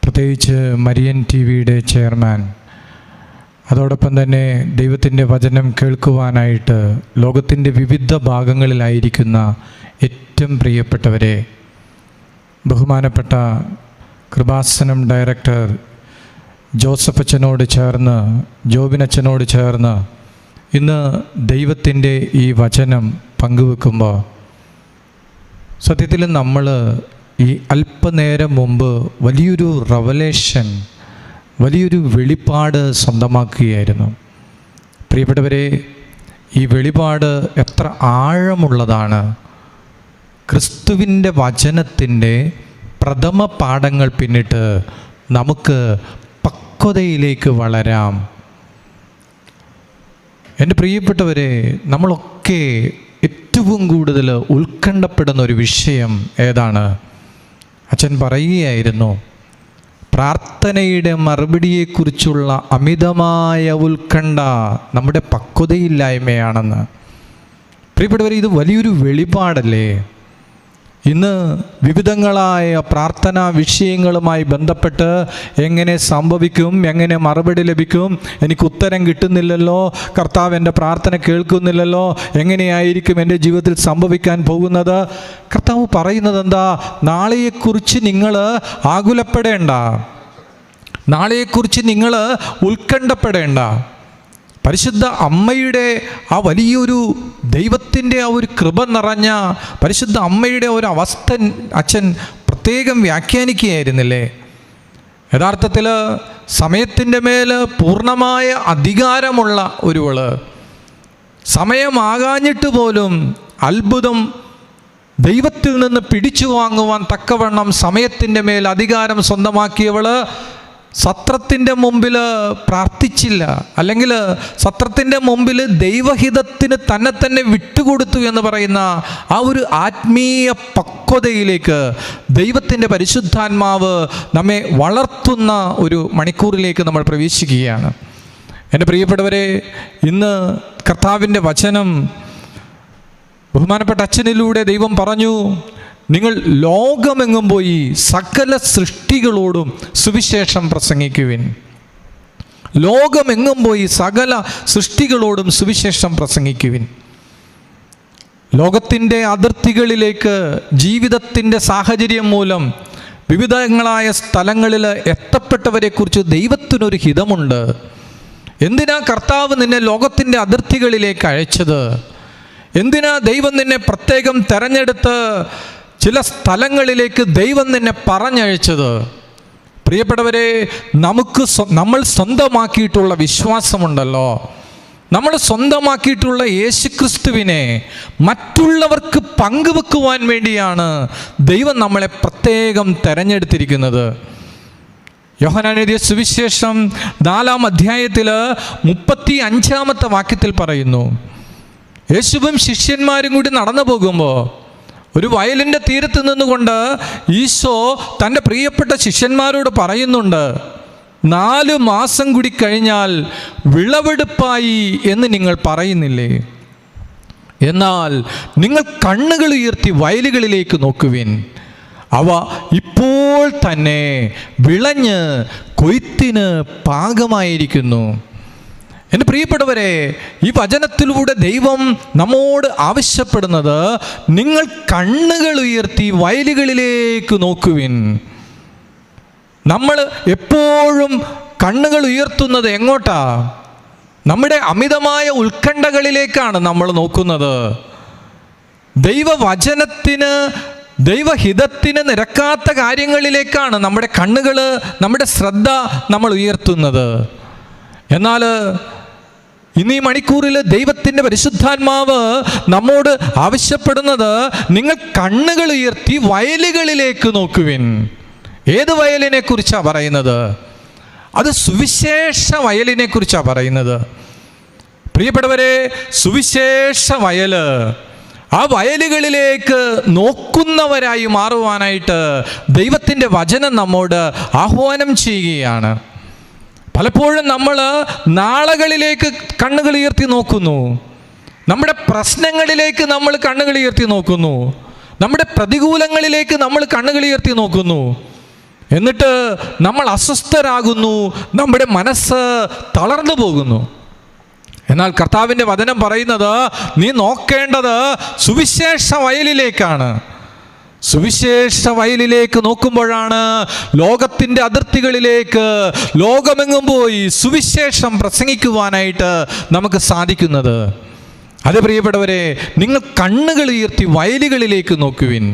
Speaker 3: പ്രത്യേകിച്ച് മരിയൻ TV-യുടെ ചെയർമാൻ, അതോടൊപ്പം തന്നെ ദൈവത്തിൻ്റെ വചനം കേൾക്കുവാനായിട്ട് ലോകത്തിൻ്റെ വിവിധ ഭാഗങ്ങളിലായിരിക്കുന്ന ഏറ്റവും പ്രിയപ്പെട്ടവരെ, ബഹുമാനപ്പെട്ട കൃപാസനം ഡയറക്ടർ ജോസഫ് അച്ഛനോട് ചേർന്ന്, ജോബിനച്ഛനോട് ചേർന്ന് ഇന്ന് ദൈവത്തിൻ്റെ ഈ വചനം പങ്കുവെക്കുമ്പോൾ സത്യത്തിൽ നമ്മൾ ഈ അല്പനേരം മുമ്പ് വലിയൊരു റവലേഷൻ, വലിയൊരു വെളിപ്പാട് സ്വന്തമാക്കുകയായിരുന്നു. പ്രിയപ്പെട്ടവരെ, ഈ വെളിപാട് എത്ര ആഴമുള്ളതാണ്! ക്രിസ്തുവിൻ്റെ വചനത്തിൻ്റെ പ്രഥമ പാഠങ്ങൾ പിന്നിട്ട് നമുക്ക് പക്വതയിലേക്ക് വളരാം. എൻ്റെ പ്രിയപ്പെട്ടവരെ, നമ്മളൊക്കെ ഏറ്റവും കൂടുതൽ ഉത്കണ്ഠപ്പെടുന്ന ഒരു വിഷയം ഏതാണ്? അച്ഛൻ പറയുകയായിരുന്നു, പ്രാർത്ഥനയുടെ മറുപടിയെക്കുറിച്ചുള്ള അമിതമായ ഉത്കണ്ഠ നമ്മുടെ പക്വതയില്ലായ്മയാണെന്ന്. പ്രിയപ്പെട്ടവരെ, ഇത് വലിയൊരു വെളിപാടല്ലേ? ഇന്ന് വിവിധങ്ങളായ പ്രാർത്ഥനാ വിഷയങ്ങളുമായി ബന്ധപ്പെട്ട് എങ്ങനെ സംഭവിക്കും, എങ്ങനെ മറുപടി ലഭിക്കും, എനിക്ക് ഉത്തരം കിട്ടുന്നില്ലല്ലോ, കർത്താവ് എൻ്റെ പ്രാർത്ഥന കേൾക്കുന്നില്ലല്ലോ, എങ്ങനെയായിരിക്കും എൻ്റെ ജീവിതത്തിൽ സംഭവിക്കാൻ പോകുന്നത്? കർത്താവ് പറയുന്നത് എന്താ? നാളെയെക്കുറിച്ച് നിങ്ങൾ ആകുലപ്പെടേണ്ട, നാളെയെക്കുറിച്ച് നിങ്ങൾ ഉത്കണ്ഠപ്പെടേണ്ട. പരിശുദ്ധ അമ്മയുടെ ആ വലിയൊരു ദൈവത്തിൻ്റെ ആ ഒരു കൃപ നിറഞ്ഞ പരിശുദ്ധ അമ്മയുടെ ഒരു അവസ്ഥ അച്ഛൻ പ്രത്യേകം വ്യാഖ്യാനിക്കുകയായിരുന്നില്ലേ? യഥാർത്ഥത്തിൽ സമയത്തിൻ്റെ മേൽ പൂർണ്ണമായ അധികാരമുള്ള ഒരുവള്, സമയമാകാഞ്ഞിട്ട് പോലും അത്ഭുതം ദൈവത്തിൽ നിന്ന് പിടിച്ചു വാങ്ങുവാൻ തക്കവണ്ണം സമയത്തിൻ്റെ മേൽ അധികാരം സ്വന്തമാക്കിയവള് സത്രത്തിൻ്റെ മുമ്പിൽ പ്രാർത്ഥിച്ചില്ല, അല്ലെങ്കിൽ സത്രത്തിൻ്റെ മുമ്പിൽ ദൈവഹിതത്തിന് തന്നെ വിട്ടുകൊടുത്തു എന്ന് പറയുന്ന ആ ഒരു ആത്മീയ പക്വതയിലേക്ക് ദൈവത്തിൻ്റെ പരിശുദ്ധാത്മാവ് നമ്മെ വളർത്തുന്ന ഒരു മണിക്കൂറിലേക്ക് നമ്മൾ പ്രവേശിക്കുകയാണ്. എൻ്റെ പ്രിയപ്പെട്ടവരെ, ഇന്ന് കർത്താവിൻ്റെ വചനം ബഹുമാനപ്പെട്ട അച്ഛനിലൂടെ ദൈവം പറഞ്ഞു, നിങ്ങൾ ലോകമെങ്ങും പോയി സകല സൃഷ്ടികളോടും സുവിശേഷം പ്രസംഗിക്കുവിൻ. ലോകമെങ്ങും പോയി സകല സൃഷ്ടികളോടും സുവിശേഷം പ്രസംഗിക്കുവിൻ. ലോകത്തിൻ്റെ അതിർത്തികളിലേക്ക് ജീവിതത്തിൻ്റെ സാഹചര്യം മൂലം വിവിധങ്ങളായ സ്ഥലങ്ങളിൽ എത്തപ്പെട്ടവരെക്കുറിച്ച് ദൈവത്തിനൊരു ഹിതമുണ്ട്. എന്തിനാ കർത്താവ് നിന്നെ ലോകത്തിൻ്റെ അതിർത്തികളിലേക്ക് അയച്ചത്? എന്തിനാ ദൈവം നിന്നെ പ്രത്യേകം തെരഞ്ഞെടുത്ത് ചില സ്ഥലങ്ങളിലേക്ക് ദൈവം നിന്നെ പറഞ്ഞയച്ചത്? പ്രിയപ്പെട്ടവരെ, നമ്മൾ സ്വന്തമാക്കിയിട്ടുള്ള വിശ്വാസമുണ്ടല്ലോ, നമ്മൾ സ്വന്തമാക്കിയിട്ടുള്ള യേശുക്രിസ്തുവിനെ മറ്റുള്ളവർക്ക് പങ്കുവെക്കുവാൻ വേണ്ടിയാണ് ദൈവം നമ്മളെ പ്രത്യേകം തെരഞ്ഞെടുത്തിരിക്കുന്നത്. യോഹന്നാൻ എഴുതിയ സുവിശേഷം 4-ാം അധ്യായത്തിൽ 35-ാമത്തെ വാക്യത്തിൽ പറയുന്നു, യേശുവും ശിഷ്യന്മാരും കൂടി നടന്നു പോകുമ്പോൾ ഒരു വയലിൻ്റെ തീരത്ത് നിന്നുകൊണ്ട് ഈശോ തൻ്റെ പ്രിയപ്പെട്ട ശിഷ്യന്മാരോട് പറയുന്നുണ്ട്, 4 മാസം കൂടി കഴിഞ്ഞാൽ വിളവെടുപ്പായി എന്ന് നിങ്ങൾ പറയുന്നില്ലേ? എന്നാൽ നിങ്ങൾ കണ്ണുകൾ ഉയർത്തി വയലുകളിലേക്ക് നോക്കുവിൻ, അവ ഇപ്പോൾ തന്നെ വിളഞ്ഞ് കൊയ്ത്തിന് പാകമായിരിക്കുന്നു. എൻ്റെ പ്രിയപ്പെട്ടവരെ, ഈ വചനത്തിലൂടെ ദൈവം നമ്മോട് ആവശ്യപ്പെടുന്നത്, നിങ്ങൾ കണ്ണുകൾ ഉയർത്തി വയലുകളിലേക്ക് നോക്കുവിൻ. നമ്മൾ എപ്പോഴും കണ്ണുകൾ ഉയർത്തുന്നത് എങ്ങോട്ടാ? നമ്മുടെ അമിതമായ ഉത്കണ്ഠകളിലേക്കാണ് നമ്മൾ നോക്കുന്നത്. ദൈവവചനത്തിന്, ദൈവഹിതത്തിന് നിരക്കാത്ത കാര്യങ്ങളിലേക്കാണ് നമ്മുടെ കണ്ണുകൾ, നമ്മുടെ ശ്രദ്ധ നമ്മൾ ഉയർത്തുന്നത്. എന്നാൽ ഇന്ന് ഈ മണിക്കൂറിൽ ദൈവത്തിൻ്റെ പരിശുദ്ധാത്മാവ് നമ്മോട് ആവശ്യപ്പെടുന്നത്, നിങ്ങൾ കണ്ണുകൾ ഉയർത്തി വയലുകളിലേക്ക് നോക്കുവിൻ. ഏത് വയലിനെ കുറിച്ചാണ് പറയുന്നത്? അത് സുവിശേഷ വയലിനെ കുറിച്ചാണ് പറയുന്നത്. പ്രിയപ്പെട്ടവരെ, സുവിശേഷ വയൽ, ആ വയലുകളിലേക്ക് നോക്കുന്നവരായി മാറുവാനായിട്ട് ദൈവത്തിൻ്റെ വചനം നമ്മോട് ആഹ്വാനം ചെയ്യുകയാണ്. പലപ്പോഴും നമ്മൾ നാളുകളിലേക്ക് കണ്ണുകൾ ഉയർത്തി നോക്കുന്നു, നമ്മുടെ പ്രശ്നങ്ങളിലേക്ക് നമ്മൾ കണ്ണുകൾ ഉയർത്തി നോക്കുന്നു, നമ്മുടെ പ്രതികൂലങ്ങളിലേക്ക് നമ്മൾ കണ്ണുകൾ ഉയർത്തി നോക്കുന്നു. എന്നിട്ട് നമ്മൾ അസ്വസ്ഥരാകുന്നു, നമ്മുടെ മനസ്സ് തളർന്നു പോകുന്നു. എന്നാൽ കർത്താവിൻ്റെ വചനം പറയുന്നത്, നീ നോക്കേണ്ടത് സുവിശേഷ വയലിലേക്കാണ്. സുവിശേഷ വയലിലേക്ക് നോക്കുമ്പോഴാണ് ലോകത്തിൻ്റെ അതിർത്തികളിലേക്ക്, ലോകമെങ്ങും പോയി സുവിശേഷം പ്രസംഗിക്കുവാനായിട്ട് നമുക്ക് സാധിക്കുന്നത്. അത് പ്രിയപ്പെട്ടവരെ, നിങ്ങൾ കണ്ണുകൾ ഉയർത്തി വയലുകളിലേക്ക് നോക്കുവിൻ.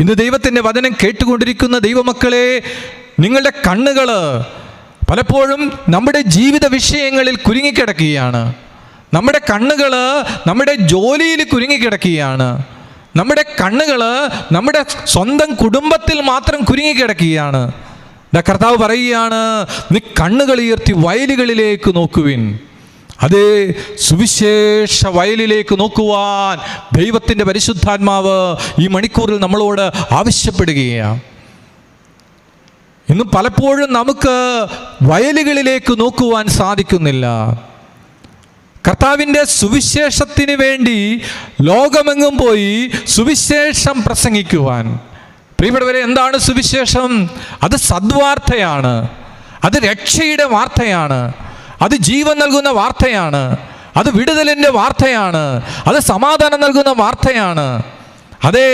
Speaker 3: ഇന്ന് ദൈവത്തിൻ്റെ വചനം കേട്ടുകൊണ്ടിരിക്കുന്ന ദൈവമക്കളെ, നിങ്ങളുടെ കണ്ണുകൾ പലപ്പോഴും നമ്മുടെ ജീവിത വിഷയങ്ങളിൽ കുരുങ്ങിക്കിടക്കുകയാണ്. നമ്മുടെ കണ്ണുകൾ നമ്മുടെ ജോലിയിൽ കുരുങ്ങിക്കിടക്കുകയാണ്. നമ്മുടെ കണ്ണുകൾ നമ്മുടെ സ്വന്തം കുടുംബത്തിൽ മാത്രം കുരുങ്ങിക്കിടക്കുകയാണ്. കർത്താവ് പറയുകയാണ്, നീ കണ്ണുകൾ ഉയർത്തി വയലുകളിലേക്ക് നോക്കുവിൻ. അതേ സുവിശേഷ വയലിലേക്ക് നോക്കുവാൻ ദൈവത്തിൻ്റെ പരിശുദ്ധാത്മാവ് ഈ മണിക്കൂറിൽ നമ്മളോട് ആവശ്യപ്പെടുകയാണ്. ഇന്ന് പലപ്പോഴും നമുക്ക് വയലുകളിലേക്ക് നോക്കുവാൻ സാധിക്കുന്നില്ല. കർത്താവിൻ്റെ സുവിശേഷത്തിന് വേണ്ടി ലോകമെങ്ങും പോയി സുവിശേഷം പ്രസംഗിക്കുവാൻ. പ്രിയപ്പെട്ടവരെ, എന്താണ് സുവിശേഷം? അത് സദ്വാർത്തയാണ്, അത് രക്ഷയുടെ വാർത്തയാണ്, അത് ജീവൻ നൽകുന്ന വാർത്തയാണ്, അത് വിടുതലിൻ്റെ വാർത്തയാണ്, അത് സമാധാനം നൽകുന്ന വാർത്തയാണ്. അതെ,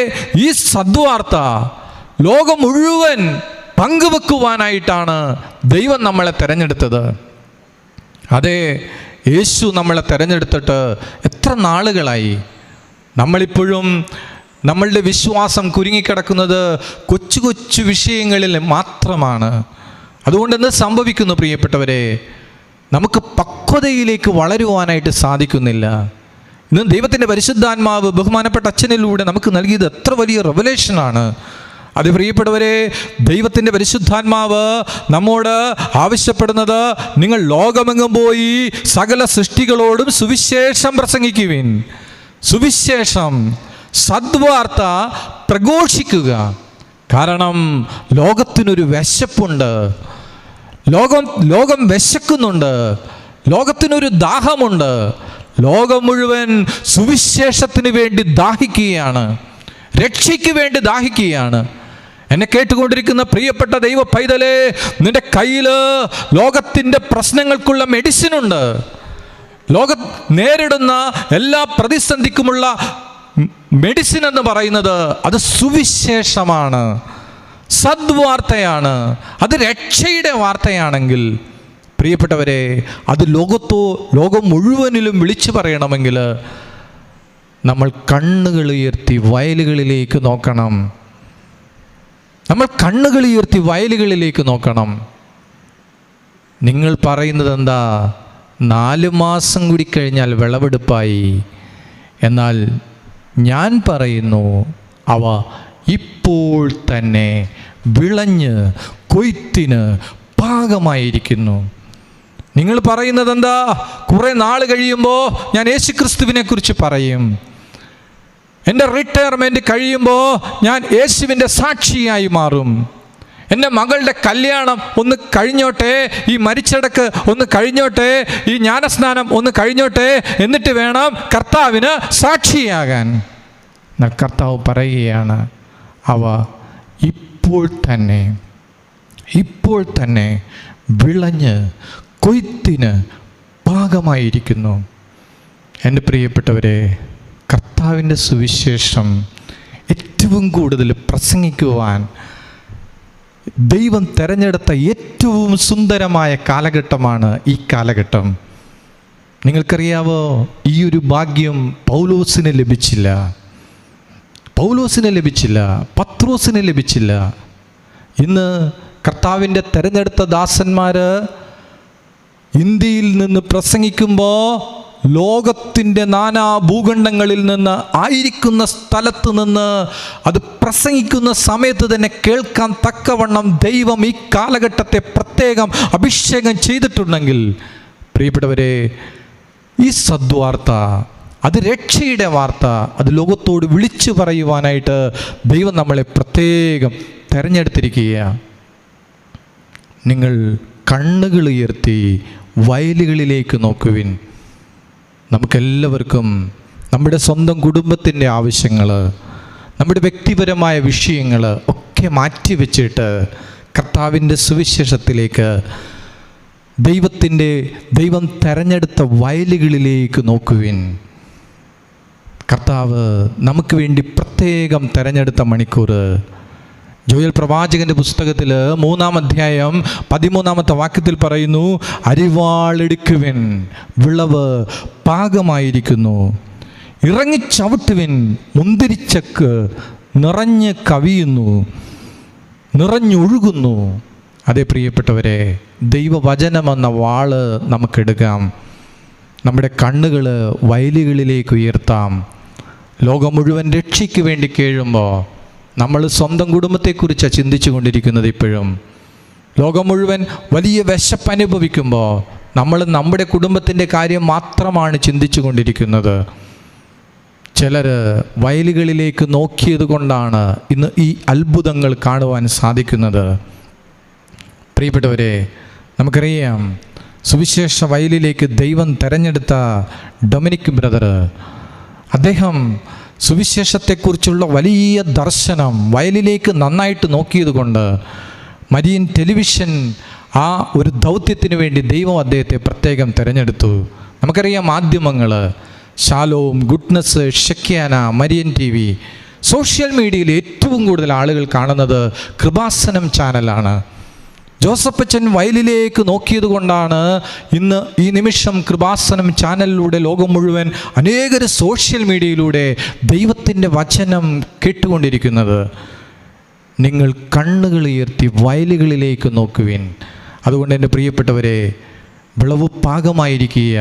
Speaker 3: ഈ സദ്വാർത്ത ലോകം മുഴുവൻ പങ്കുവെക്കുവാനായിട്ടാണ് ദൈവം നമ്മളെ തിരഞ്ഞെടുത്തത്. അതെ, യേശു നമ്മളെ തിരഞ്ഞെടുത്തിട്ട് എത്ര നാളുകളായി. നമ്മളിപ്പോഴും നമ്മളുടെ വിശ്വാസം കുരുങ്ങിക്കിടക്കുന്നത് കൊച്ചു കൊച്ചു വിഷയങ്ങളിൽ മാത്രമാണ്. അതുകൊണ്ട് എന്ത് സംഭവിക്കുന്നു പ്രിയപ്പെട്ടവരെ? നമുക്ക് പക്വതയിലേക്ക് വളരുവാനായിട്ട് സാധിക്കുന്നില്ല. ഇന്ന് ദൈവത്തിൻ്റെ പരിശുദ്ധാത്മാവ് ബഹുമാനപ്പെട്ട അച്ഛനിലൂടെ നമുക്ക് നൽകിയത് എത്ര വലിയ റെവലേഷനാണ്. അത് പ്രിയപ്പെട്ടവരെ, ദൈവത്തിൻ്റെ പരിശുദ്ധാത്മാവ് നമ്മോട് ആവശ്യപ്പെടുന്നത് നിങ്ങൾ ലോകമെങ്ങും പോയി സകല സൃഷ്ടികളോടും സുവിശേഷം പ്രസംഗിക്കുവിൻ. സുവിശേഷം, സദ്വാർത്ത പ്രഘോഷിക്കുക. കാരണം ലോകത്തിനൊരു വിശപ്പുണ്ട്. ലോകം വിശക്കുന്നുണ്ട്. ലോകത്തിനൊരു ദാഹമുണ്ട്. ലോകം മുഴുവൻ സുവിശേഷത്തിന് വേണ്ടി ദാഹിക്കുകയാണ്, രക്ഷയ്ക്ക് വേണ്ടി ദാഹിക്കുകയാണ്. എന്നെ കേട്ടുകൊണ്ടിരിക്കുന്ന പ്രിയപ്പെട്ട ദൈവ പൈതലേ, നിന്റെ കയ്യിൽ ലോകത്തിൻ്റെ പ്രശ്നങ്ങൾക്കുള്ള മെഡിസിനുണ്ട്. ലോകം നേരിടുന്ന എല്ലാ പ്രതിസന്ധിക്കുമുള്ള മെഡിസിൻ എന്ന് പറയുന്നത് അത് സുവിശേഷമാണ്, സദ്വാർത്തയാണ്. അത് രക്ഷയുടെ വാർത്തയാണെങ്കിൽ പ്രിയപ്പെട്ടവരെ, അത് ലോകം മുഴുവനിലും വിളിച്ചു പറയണമെങ്കിൽ നമ്മൾ കണ്ണുകൾ ഉയർത്തി വയലുകളിലേക്ക് നോക്കണം. നമ്മൾ കണ്ണുകൾ ഉയർത്തി വയലുകളിലേക്ക് നോക്കണം. നിങ്ങൾ പറയുന്നത് എന്താ? 4 മാസം കൂടി കഴിഞ്ഞാൽ വിളവെടുപ്പായി. എന്നാൽ ഞാൻ പറയുന്നു, അവ ഇപ്പോൾ തന്നെ വിളഞ്ഞ് കൊയ്ത്തിന് പാകമായിരിക്കുന്നു. നിങ്ങൾ പറയുന്നത് എന്താ? കുറേ നാൾ കഴിയുമ്പോൾ ഞാൻ യേശുക്രിസ്തുവിനെ കുറിച്ച് പറയും. എൻ്റെ റിട്ടയർമെൻറ്റ് കഴിയുമ്പോൾ ഞാൻ യേശുവിൻ്റെ സാക്ഷിയായി മാറും. എൻ്റെ മകളുടെ കല്യാണം ഒന്ന് കഴിഞ്ഞോട്ടെ, ഈ മരിച്ചടക്ക് ഒന്ന് കഴിഞ്ഞോട്ടെ, ഈ ജ്ഞാനസ്നാനം ഒന്ന് കഴിഞ്ഞോട്ടെ, എന്നിട്ട് വേണം കർത്താവിന് സാക്ഷിയാകാൻ. എന്നാൽ കർത്താവ് പറയുകയാണ്, അവ ഇപ്പോൾ തന്നെ വിളഞ്ഞ് കൊയ്ത്തിന് പാകമായിരിക്കുന്നു. എൻ്റെ പ്രിയപ്പെട്ടവരെ, കർത്താവിൻ്റെ സുവിശേഷം ഏറ്റവും കൂടുതൽ പ്രസംഗിക്കുവാൻ ദൈവം തിരഞ്ഞെടുത്ത ഏറ്റവും സുന്ദരമായ കാലഘട്ടമാണ് ഈ കാലഘട്ടം. നിങ്ങൾക്കറിയാവോ, ഈ ഒരു ഭാഗ്യം പൗലോസിന് ലഭിച്ചില്ല, പത്രോസിന് ലഭിച്ചില്ല. ഇന്ന് കർത്താവിൻ്റെ തിരഞ്ഞെടുത്ത ദാസന്മാർ ഇന്ത്യയിൽ നിന്ന് പ്രസംഗിക്കുമ്പോൾ ലോകത്തിൻ്റെ നാനാ ഭൂഖണ്ഡങ്ങളിൽ നിന്ന്, ആയിരിക്കുന്ന സ്ഥലത്ത് നിന്ന് അത് പ്രസംഗിക്കുന്ന സമയത്ത് തന്നെ കേൾക്കാൻ തക്കവണ്ണം ദൈവം ഈ കാലഘട്ടത്തെ പ്രത്യേകം അഭിഷേകം ചെയ്തിട്ടുണ്ടെങ്കിൽ പ്രിയപ്പെട്ടവരെ, ഈ സദ്വാർത്ത, അത് രക്ഷയുടെ വാർത്ത, അത് ലോകത്തോട് വിളിച്ചു പറയുവാനായിട്ട് ദൈവം നമ്മളെ പ്രത്യേകം തിരഞ്ഞെടുത്തിരിക്കുകയാണ്. നിങ്ങൾ കണ്ണുകൾ ഉയർത്തി വയലുകളിലേക്ക് നോക്കുവിൻ. നമുക്കെല്ലാവർക്കും നമ്മുടെ സ്വന്തം കുടുംബത്തിൻ്റെ ആവശ്യങ്ങൾ, നമ്മുടെ വ്യക്തിപരമായ വിഷയങ്ങൾ ഒക്കെ മാറ്റിവെച്ചിട്ട് കർത്താവിൻ്റെ സുവിശേഷത്തിലേക്ക്, ദൈവം തെരഞ്ഞെടുത്ത വയലുകളിലേക്ക് നോക്കുവിൻ. കർത്താവ് നമുക്ക് വേണ്ടി പ്രത്യേകം തെരഞ്ഞെടുത്ത മണിക്കൂർ. ജോയൽ പ്രവാചകൻ്റെ പുസ്തകത്തിൽ 3-ാം അധ്യായം 13-ാമത്തെ വാക്യത്തിൽ പറയുന്നു, അരിവാളെടുക്കുവിൻ, വിളവ് പാകമായിരിക്കുന്നു. ഇറങ്ങിച്ചവിട്ടുവിൻ, മുന്തിരിച്ചക്ക് നിറഞ്ഞ് കവിയുന്നു, നിറഞ്ഞൊഴുകുന്നു. അതേ പ്രിയപ്പെട്ടവരെ, ദൈവവചനമെന്ന വാള് നമുക്കെടുക്കാം. നമ്മുടെ കണ്ണുകൾ വയലുകളിലേക്ക് ഉയർത്താം. ലോകം മുഴുവൻ രക്ഷയ്ക്ക് വേണ്ടി കേഴുമ്പോൾ നമ്മൾ സ്വന്തം കുടുംബത്തെക്കുറിച്ചാണ് ചിന്തിച്ചു കൊണ്ടിരിക്കുന്നത്. ഇപ്പോഴും ലോകം മുഴുവൻ വലിയ വിശപ്പ് അനുഭവിക്കുമ്പോൾ നമ്മൾ നമ്മുടെ കുടുംബത്തിൻ്റെ കാര്യം മാത്രമാണ് ചിന്തിച്ചു കൊണ്ടിരിക്കുന്നത്. ചിലർ വയലുകളിലേക്ക് നോക്കിയത് കൊണ്ടാണ് ഇന്ന് ഈ അത്ഭുതങ്ങൾ കാണുവാൻ സാധിക്കുന്നത്. പ്രിയപ്പെട്ടവരെ, നമുക്കറിയാം, സുവിശേഷ വയലിലേക്ക് ദൈവം തിരഞ്ഞെടുത്ത ഡൊമിനിക് ബ്രദർ, അദ്ദേഹം സുവിശേഷത്തെക്കുറിച്ചുള്ള വലിയ ദർശനം വയലിലേക്ക് നന്നായിട്ട് നോക്കിയത് കൊണ്ട് മരിയൻ ടെലിവിഷൻ ആ ഒരു ദൗത്യത്തിന് വേണ്ടി ദൈവം അദ്ദേഹത്തെ പ്രത്യേകം തിരഞ്ഞെടുത്തു. നമുക്കറിയാം, മാധ്യമങ്ങൾ, Shalom, Goodness, Shekinah, Marian TV, social മീഡിയയിൽ ഏറ്റവും കൂടുതൽ ആളുകൾ കാണുന്നത് കൃപാസനം ചാനലാണ്. ജോസഫച്ചൻ വയലിലേക്ക് നോക്കിയത് കൊണ്ടാണ് ഇന്ന് ഈ നിമിഷം കൃപാസനം ചാനലിലൂടെ ലോകം മുഴുവൻ അനേകർ സോഷ്യൽ മീഡിയയിലൂടെ ദൈവത്തിൻ്റെ വചനം കേട്ടുകൊണ്ടിരിക്കുന്നത്. നിങ്ങൾ കണ്ണുകൾ ഉയർത്തി വയലുകളിലേക്ക് നോക്കുവിൻ. അതുകൊണ്ട് എൻ്റെ പ്രിയപ്പെട്ടവരെ, വിളവ് പാകമായിരിക്കുക.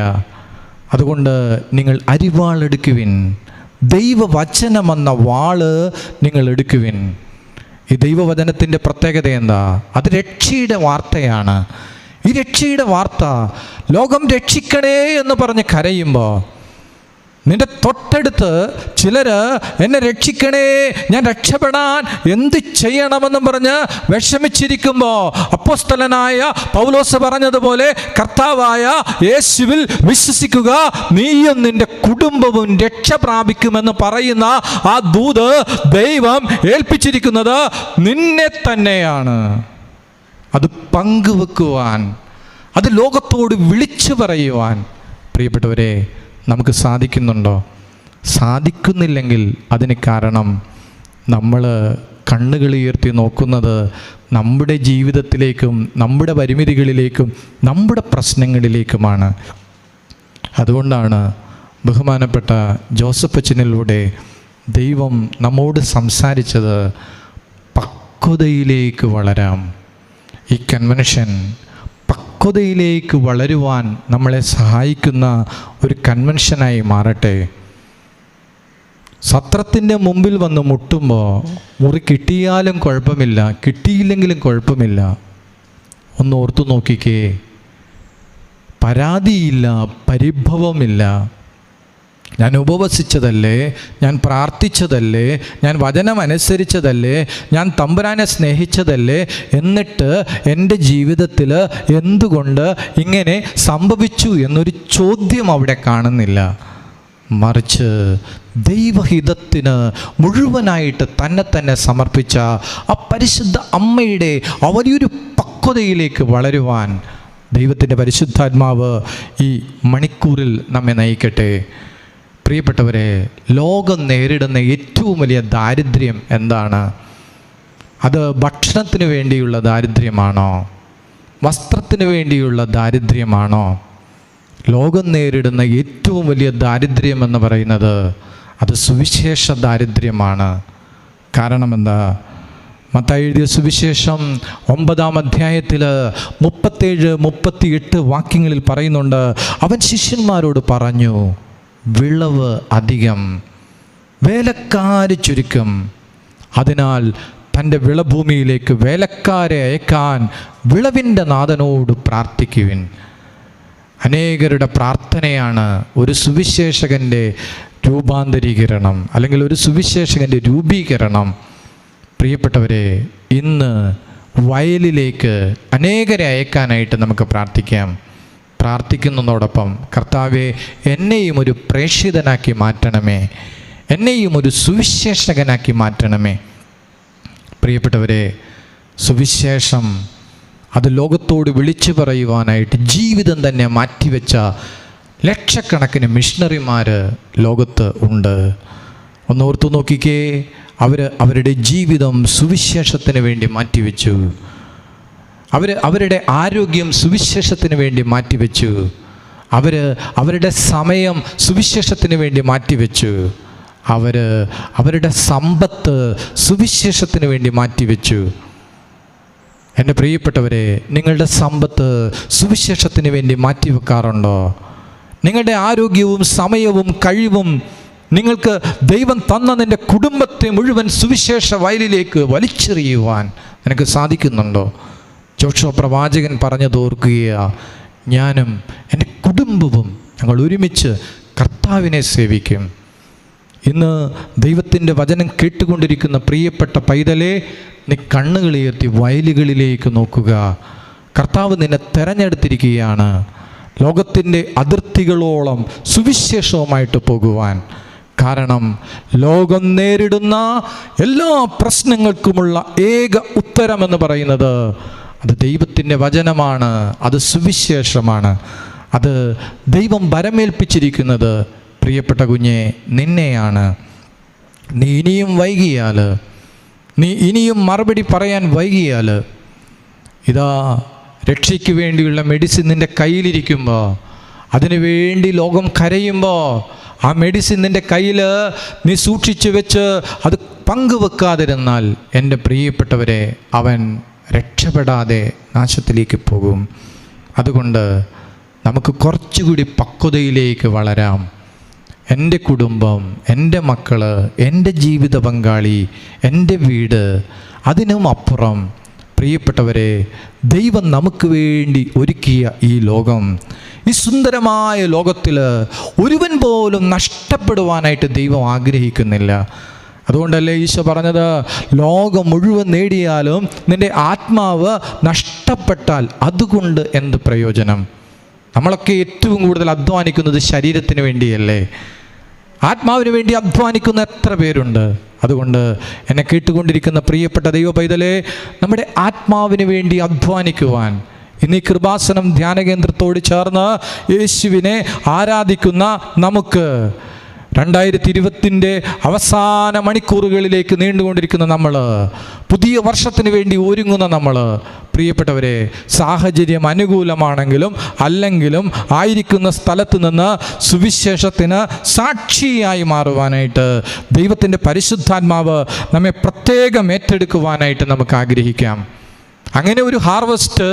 Speaker 3: അതുകൊണ്ട് നിങ്ങൾ അരിവാളെടുക്കുവിൻ, ദൈവവചനമെന്ന വാള് നിങ്ങൾ എടുക്കുവിൻ. ഈ ദൈവവചനത്തിൻ്റെ പ്രത്യേകത എന്താ? അത് രക്ഷയുടെ വാർത്തയാണ്. ഈ രക്ഷയുടെ വാർത്ത ലോകം രക്ഷിക്കണേ എന്ന് പറഞ്ഞ് കരയുമ്പോൾ നിന്റെ തൊട്ടടുത്ത് ചിലർ എന്നെ രക്ഷിക്കണേ, ഞാൻ രക്ഷപ്പെടാൻ എന്ത് ചെയ്യണമെന്നും പറഞ്ഞ് വിഷമിച്ചിരിക്കുമ്പോൾ അപ്പോസ്തലനായ പൗലോസ് പറഞ്ഞതുപോലെ കർത്താവായ യേശുവിൽ വിശ്വസിക്കുക, നീയും നിന്റെ കുടുംബവും രക്ഷ പ്രാപിക്കുമെന്ന് പറയുന്ന ആ ദൂത് ദൈവം ഏൽപ്പിച്ചിരിക്കുന്നത് നിന്നെ തന്നെയാണ്. അത് പങ്കുവെക്കുവാൻ, അത് ലോകത്തോട് വിളിച്ചു പറയുവാൻ പ്രിയപ്പെട്ടവരെ നമുക്ക് സാധിക്കുന്നുണ്ടോ? സാധിക്കുന്നില്ലെങ്കിൽ അതിന് കാരണം നമ്മൾ കണ്ണുകൾ ഉയർത്തി നോക്കുന്നത് നമ്മുടെ ജീവിതത്തിലേക്കും നമ്മുടെ പരിമിതികളിലേക്കും നമ്മുടെ പ്രശ്നങ്ങളിലേക്കുമാണ്. അതുകൊണ്ടാണ് ബഹുമാനപ്പെട്ട ജോസഫ് അച്ഛനിലൂടെ ദൈവം നമ്മോട് സംസാരിച്ചത് പക്വതയിലേക്ക് വളരാം. ഈ കൺവെൻഷൻ പക്വതയിലേക്ക് വളരുവാൻ നമ്മളെ സഹായിക്കുന്ന ഒരു കൺവെൻഷനായി മാറട്ടെ. സത്രത്തിൻ്റെ മുമ്പിൽ വന്ന് മുട്ടുമ്പോൾ മുറി കിട്ടിയാലും കുഴപ്പമില്ല, കിട്ടിയില്ലെങ്കിലും കുഴപ്പമില്ല. ഒന്ന് ഓർത്തു നോക്കിക്കേ, പരാതിയില്ല, പരിഭവമില്ല. ഞാൻ ഉപവസിച്ചതല്ലേ, ഞാൻ പ്രാർത്ഥിച്ചതല്ലേ, ഞാൻ വചനം അനുസരിച്ചതല്ലേ, ഞാൻ തമ്പുരാനെ സ്നേഹിച്ചതല്ലേ, എന്നിട്ട് എൻ്റെ ജീവിതത്തിൽ എന്തുകൊണ്ട് ഇങ്ങനെ സംഭവിച്ചു എന്നൊരു ചോദ്യം അവിടെ കാണുന്നില്ല. മറിച്ച് ദൈവഹിതത്തിന് മുഴുവനായിട്ട് തന്നെ സമർപ്പിച്ച ആ പരിശുദ്ധ അമ്മയുടെ ആ വലിയൊരു പക്വതയിലേക്ക് വളരുവാൻ ദൈവത്തിൻ്റെ പരിശുദ്ധാത്മാവ് ഈ മണിക്കൂറിൽ നമ്മെ നയിക്കട്ടെ. പ്രിയപ്പെട്ടവരെ, ലോകം നേരിടുന്ന ഏറ്റവും വലിയ ദാരിദ്ര്യം എന്താണ്? അത് ഭക്ഷണത്തിന് വേണ്ടിയുള്ള ദാരിദ്ര്യമാണോ? വസ്ത്രത്തിന് വേണ്ടിയുള്ള ദാരിദ്ര്യമാണോ? ലോകം നേരിടുന്ന ഏറ്റവും വലിയ ദാരിദ്ര്യം എന്ന് പറയുന്നത് അത് സുവിശേഷ ദാരിദ്ര്യമാണ്. കാരണം എന്താ? മത്തായി എഴുതിയ സുവിശേഷം 9-ാം അധ്യായത്തിൽ 37-38 വാക്യങ്ങളിൽ പറയുന്നുണ്ട്, അവൻ ശിഷ്യന്മാരോട് പറഞ്ഞു, വിളവ് അധികം, വേലക്കാര് ചുരുക്കം. അതിനാൽ തൻ്റെ വിളഭൂമിയിലേക്ക് വേലക്കാരെ അയക്കാൻ വിളവിൻ്റെ നാഥനോട് പ്രാർത്ഥിക്കുവിൻ. അനേകരുടെ പ്രാർത്ഥനയാണ് ഒരു സുവിശേഷകൻ്റെ രൂപാന്തരീകരണം, അല്ലെങ്കിൽ ഒരു സുവിശേഷകൻ്റെ രൂപീകരണം. പ്രിയപ്പെട്ടവരെ, ഇന്ന് വയലിലേക്ക് അനേകരെ അയക്കാനായിട്ട് നമുക്ക് പ്രാർത്ഥിക്കാം. പ്രാർത്ഥിക്കുന്നതോടൊപ്പം കർത്താവെ, എന്നെയും ഒരു പ്രേക്ഷിതനാക്കി മാറ്റണമേ, എന്നെയും ഒരു സുവിശേഷകനാക്കി മാറ്റണമേ. പ്രിയപ്പെട്ടവരെ, സുവിശേഷം അത് ലോകത്തോട് വിളിച്ചു പറയുവാനായിട്ട് ജീവിതം തന്നെ മാറ്റിവെച്ച ലക്ഷക്കണക്കിന് മിഷണറിമാർ ലോകത്ത് ഉണ്ട്. ഒന്നോർത്തു നോക്കിക്കേ, അവരുടെ ജീവിതം സുവിശേഷത്തിന് വേണ്ടി മാറ്റിവെച്ചു. അവരുടെ ആരോഗ്യം സുവിശേഷത്തിന് വേണ്ടി മാറ്റിവെച്ചു. അവരുടെ സമയം സുവിശേഷത്തിന് വേണ്ടി മാറ്റിവെച്ചു. അവരുടെ സമ്പത്ത് സുവിശേഷത്തിന് വേണ്ടി മാറ്റിവെച്ചു. എൻ്റെ പ്രിയപ്പെട്ടവരെ, നിങ്ങളുടെ സമ്പത്ത് സുവിശേഷത്തിന് വേണ്ടി മാറ്റിവെക്കാറുണ്ടോ? നിങ്ങളുടെ ആരോഗ്യവും സമയവും കഴിവും നിങ്ങൾക്ക് ദൈവം തന്ന നിൻ്റെ കുടുംബത്തെ മുഴുവൻ സുവിശേഷ വയലിലേക്ക് വലിച്ചെറിയുവാൻ നിനക്ക് സാധിക്കുന്നുണ്ടോ? ജോഷുവ പ്രവാചകൻ പറഞ്ഞത് ഓർക്കുകയാണ്, ഞാനും എൻ്റെ കുടുംബവും ഞങ്ങൾ ഒരുമിച്ച് കർത്താവിനെ സേവിക്കും. ഇന്ന് ദൈവത്തിൻ്റെ വചനം കേട്ടുകൊണ്ടിരിക്കുന്ന പ്രിയപ്പെട്ട പൈതലേ, നീ കണ്ണുകളുയർത്തി വയലുകളിലേക്ക് നോക്കുക. കർത്താവ് നിന്നെ തെരഞ്ഞെടുത്തിരിക്കുകയാണ് ലോകത്തിൻ്റെ അതിർത്തികളോളം സുവിശേഷവുമായിട്ട് പോകുവാൻ. കാരണം ലോകം നേരിടുന്ന എല്ലാ പ്രശ്നങ്ങൾക്കുമുള്ള ഏക ഉത്തരമെന്ന് പറയുന്നത് അത് ദൈവത്തിൻ്റെ വചനമാണ്, അത് സുവിശേഷമാണ്. അത് ദൈവം ഭരമേൽപ്പിച്ചിരിക്കുന്നത് പ്രിയപ്പെട്ട കുഞ്ഞെ നിന്നെയാണ്. നീ ഇനിയും വൈകിയാൽ, നീ ഇനിയും മറുപടി പറയാൻ വൈകിയാൽ, ഇതാ രക്ഷയ്ക്ക് വേണ്ടിയുള്ള മെഡിസിൻ നിൻ്റെ കയ്യിലിരിക്കുമ്പോൾ, അതിനു വേണ്ടി ലോകം കരയുമ്പോൾ, ആ മെഡിസിൻ നിൻ്റെ കയ്യിൽ നീ സൂക്ഷിച്ചു വെച്ച് അത് പങ്കുവെക്കാതിരുന്നാൽ എൻ്റെ പ്രിയപ്പെട്ടവരെ, അവൻ രക്ഷപ്പെടാതെ നാശത്തിലേക്ക് പോകും. അതുകൊണ്ട് നമുക്ക് കുറച്ചുകൂടി പക്വതയിലേക്ക് വളരാം. എൻ്റെ കുടുംബം, എൻ്റെ മക്കൾ, എൻ്റെ ജീവിത പങ്കാളി, എൻ്റെ വീട്, അതിനും അപ്പുറം പ്രിയപ്പെട്ടവരെ, ദൈവം നമുക്ക് വേണ്ടി ഒരുക്കിയ ഈ ലോകം, ഈ സുന്ദരമായ ലോകത്തിൽ ഒരുവൻ പോലും നഷ്ടപ്പെടുവാനായിട്ട് ദൈവം ആഗ്രഹിക്കുന്നില്ല. അതുകൊണ്ടല്ലേ ഈശോ പറഞ്ഞത്, ലോകം മുഴുവൻ നേടിയാലും നിൻ്റെ ആത്മാവ് നഷ്ടപ്പെട്ടാൽ അതുകൊണ്ട് എന്ത് പ്രയോജനം? നമ്മളൊക്കെ ഏറ്റവും കൂടുതൽ അധ്വാനിക്കുന്നത് ശരീരത്തിന് വേണ്ടിയല്ലേ? ആത്മാവിന് വേണ്ടി അധ്വാനിക്കുന്ന എത്ര പേരുണ്ട്? അതുകൊണ്ട് എന്നെ കേട്ടുകൊണ്ടിരിക്കുന്ന പ്രിയപ്പെട്ട ദൈവ പൈതലേ, നമ്മുടെ ആത്മാവിന് വേണ്ടി അധ്വാനിക്കുവാൻ ഇന്ന് ഈ കൃപാസനം ധ്യാനകേന്ദ്രത്തോട് ചേർന്ന് യേശുവിനെ ആരാധിക്കുന്ന നമുക്ക് 2020 അവസാന മണിക്കൂറുകളിലേക്ക് നീണ്ടുകൊണ്ടിരിക്കുന്ന നമ്മൾ, പുതിയ വർഷത്തിന് വേണ്ടി ഒരുങ്ങുന്ന നമ്മൾ, പ്രിയപ്പെട്ടവരെ, സാഹചര്യം അനുകൂലമാണെങ്കിലും അല്ലെങ്കിലും ആയിരിക്കുന്ന സ്ഥലത്ത് നിന്ന് സുവിശേഷത്തിന് സാക്ഷിയായി മാറുവാനായിട്ട് ദൈവത്തിൻ്റെ പരിശുദ്ധാത്മാവ് നമ്മെ പ്രത്യേകം ഏറ്റെടുക്കുവാനായിട്ട് നമുക്ക് ആഗ്രഹിക്കാം. അങ്ങനെ ഒരു ഹാർവസ്റ്റ്,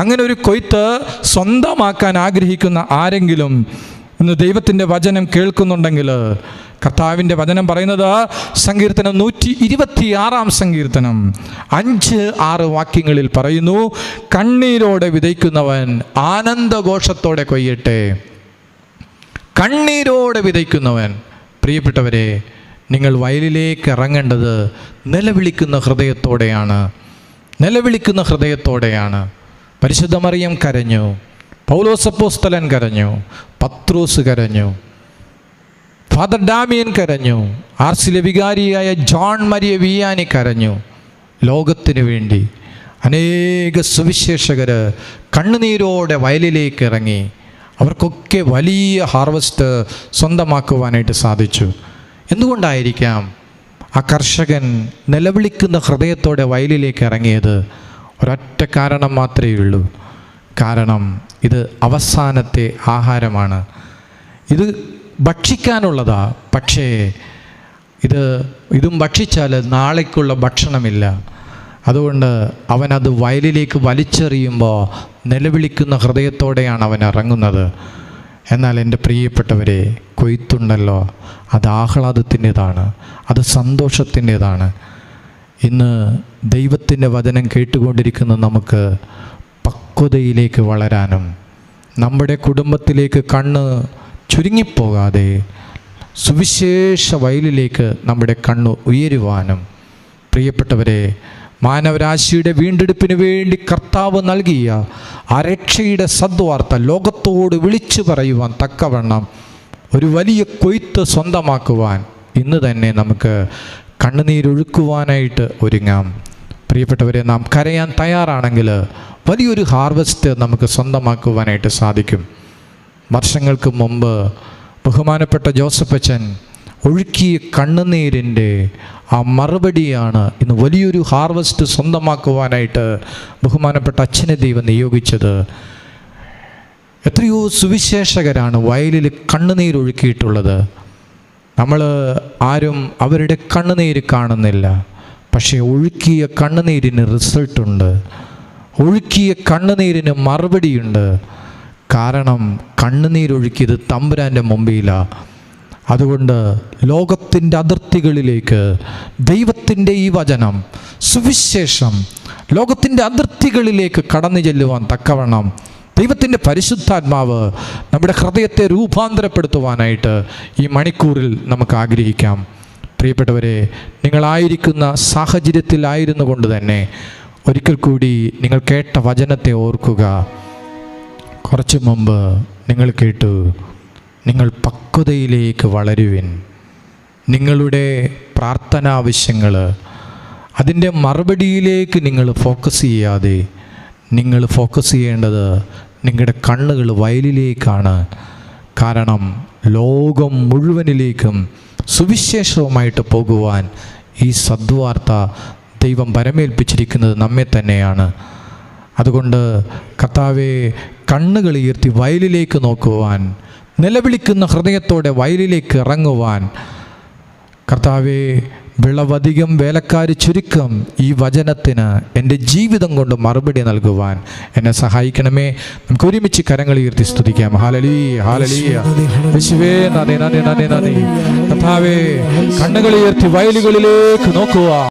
Speaker 3: അങ്ങനെ ഒരു കൊയ്ത്ത് സ്വന്തമാക്കാൻ ആഗ്രഹിക്കുന്ന ആരെങ്കിലും ഇന്ന് ദൈവത്തിൻ്റെ വചനം കേൾക്കുന്നുണ്ടെങ്കിൽ, കർത്താവിൻ്റെ വചനം പറയുന്നത് സങ്കീർത്തനം 126 സങ്കീർത്തനം 5-6 വാക്യങ്ങളിൽ പറയുന്നു, കണ്ണീരോടെ വിതയ്ക്കുന്നവൻ ആനന്ദഘോഷത്തോടെ കൊയ്യട്ടെ. കണ്ണീരോടെ വിതയ്ക്കുന്നവൻ. പ്രിയപ്പെട്ടവരെ, നിങ്ങൾ വയലിലേക്ക് ഇറങ്ങേണ്ടത് നിലവിളിക്കുന്ന ഹൃദയത്തോടെയാണ്. നിലവിളിക്കുന്ന ഹൃദയത്തോടെയാണ്. പരിശുദ്ധ മറിയം കരഞ്ഞു, പൗലോസ് അപ്പോസ്തലൻ കരഞ്ഞു, പത്രോസ് കരഞ്ഞു, ഫാദർ ഡാമിയൻ കരഞ്ഞു, ആർസിലെ വികാരിയായ ജോൺ മരിയ വിയാനി കരഞ്ഞു. ലോകത്തിന് വേണ്ടി അനേക സുവിശേഷകർ കണ്ണുനീരോടെ വയലിലേക്ക് ഇറങ്ങി. അവർക്കൊക്കെ വലിയ ഹാർവസ്റ്റ് സ്വന്തമാക്കുവാനായിട്ട് സാധിച്ചു. എന്തുകൊണ്ടായിരിക്കാം ആ കർഷകൻ നിലവിളിക്കുന്ന ഹൃദയത്തോടെ വയലിലേക്ക് ഇറങ്ങിയത്? ഒരൊറ്റ കാരണം മാത്രമേ ഉള്ളൂ. കാരണം ഇത് അവസാനത്തെ ആഹാരമാണ്. ഇത് ഭക്ഷിക്കാനുള്ളതാ, പക്ഷേ ഇതും ഭക്ഷിച്ചാൽ നാളേക്കുള്ള ഭക്ഷണമില്ല. അതുകൊണ്ട് അവനത് വയലിലേക്ക് വലിച്ചെറിയുമ്പോൾ നിലവിളിക്കുന്ന ഹൃദയത്തോടെയാണ് അവൻ ഇറങ്ങുന്നത്. എന്നാൽ എൻ്റെ പ്രിയപ്പെട്ടവരെ, കൊയ്ത്തുണ്ടല്ലോ, അത് ആഹ്ലാദത്തിൻ്റെതാണ്, അത് സന്തോഷത്തിൻ്റെതാണ്. ഇന്ന് ദൈവത്തിൻ്റെ വചനം കേട്ടുകൊണ്ടിരിക്കുന്ന നമുക്ക് പക്വതയിലേക്ക് വളരാനും നമ്മുടെ കുടുംബത്തിലേക്ക് കണ്ണ് ചുരുങ്ങിപ്പോകാതെ സുവിശേഷ വയലിലേക്ക് നമ്മുടെ കണ്ണ് ഉയരുവാനും, പ്രിയപ്പെട്ടവരെ, മാനവരാശിയുടെ വീണ്ടെടുപ്പിന് വേണ്ടി കർത്താവ് നൽകിയ ആ രക്ഷയുടെ സദ്വാർത്ത ലോകത്തോട് വിളിച്ചു പറയുവാൻ തക്കവണ്ണം ഒരു വലിയ കൊയ്ത്ത് സ്വന്തമാക്കുവാൻ ഇന്ന് തന്നെ നമുക്ക് കണ്ണുനീരൊഴുക്കുവാനായിട്ട് ഒരുങ്ങാം. പ്രിയപ്പെട്ടവരെ, നാം കരയാൻ തയ്യാറാണെങ്കിൽ വലിയൊരു ഹാർവസ്റ്റ് നമുക്ക് സ്വന്തമാക്കുവാനായിട്ട് സാധിക്കും. വർഷങ്ങൾക്ക് മുമ്പ് ബഹുമാനപ്പെട്ട ജോസഫ് അച്ഛൻ ഒഴുക്കിയ കണ്ണുനീരിൻ്റെ ആ മറുപടിയാണ് ഇന്ന് വലിയൊരു ഹാർവസ്റ്റ് സ്വന്തമാക്കുവാനായിട്ട് ബഹുമാനപ്പെട്ട അച്ഛനെ ദൈവം നിയോഗിച്ചത്. എത്രയോ സുവിശേഷകരാണ് വയലിൽ കണ്ണുനീരൊഴുക്കിയിട്ടുള്ളത്. നമ്മൾ ആരും അവരുടെ കണ്ണുനീര് കാണുന്നില്ല, പക്ഷേ ഒഴുക്കിയ കണ്ണുനീരിന് റിസൾട്ടുണ്ട്, ഒഴുക്കിയ കണ്ണുനീരിന് മറുപടിയുണ്ട്. കാരണം കണ്ണുനീരൊഴുക്കിയത് തമ്പുരാൻ്റെ മുമ്പിലാണ്. അതുകൊണ്ട് ലോകത്തിൻ്റെ അതിർത്തികളിലേക്ക് ദൈവത്തിൻ്റെ ഈ വചനം, സുവിശേഷം ലോകത്തിൻ്റെ അതിർത്തികളിലേക്ക് കടന്നു ചെല്ലുവാൻ തക്കവണ്ണം ദൈവത്തിൻ്റെ പരിശുദ്ധാത്മാവ് നമ്മുടെ ഹൃദയത്തെ രൂപാന്തരപ്പെടുത്തുവാനായിട്ട് ഈ മണിക്കൂറിൽ നമുക്ക് ആഗ്രഹിക്കാം. പ്രിയപ്പെട്ടവരെ, നിങ്ങളായിരിക്കുന്ന സാഹചര്യത്തിലായിരുന്നു കൊണ്ട് തന്നെ ഒരിക്കൽ കൂടി നിങ്ങൾ കേട്ട വചനത്തെ ഓർക്കുക. കുറച്ച് മുമ്പ് നിങ്ങൾ കേട്ടു, നിങ്ങൾ പക്വതയിലേക്ക് വളരുവിൻ. നിങ്ങളുടെ പ്രാർത്ഥനാവശ്യങ്ങൾ, അതിൻ്റെ മറുപടിയിലേക്ക് നിങ്ങൾ ഫോക്കസ് ചെയ്യാതെ നിങ്ങൾ ഫോക്കസ് ചെയ്യേണ്ടത് നിങ്ങളുടെ കണ്ണുകൾ വയലിലേക്കാണ്. കാരണം ലോകം മുഴുവനിലേക്കും സുവിശേഷവുമായിട്ട് പോകുവാൻ ഈ സദ്വാർത്ത ദൈവം പരമേൽപ്പിച്ചിരിക്കുന്നത് നമ്മെ തന്നെയാണ്. അതുകൊണ്ട് കർത്താവേ, കണ്ണുകൾ ഉയർത്തി വയലിലേക്ക് നോക്കുവാൻ, നിലവിളിക്കുന്ന ഹൃദയത്തോടെ വയലിലേക്ക് ഇറങ്ങുവാൻ, കർത്താവേ, വിളവധികം വേലക്കാര് ചുരുക്കം ഈ വചനത്തിന് എൻ്റെ ജീവിതം കൊണ്ട് മറുപടി നൽകുവാൻ എന്നെ സഹായിക്കണമേ. നമുക്ക് ഒരുമിച്ച് കരങ്ങൾ ഉയർത്തി സ്തുതിക്കാം. Hallelujah, hallelujah. യേശുവേ നന്ദി, നന്ദി, നന്ദി, നന്ദി. കർത്താവേ, കണ്ണുകൾ ഉയർത്തി വയലുകളിലേക്ക് നോക്കുക.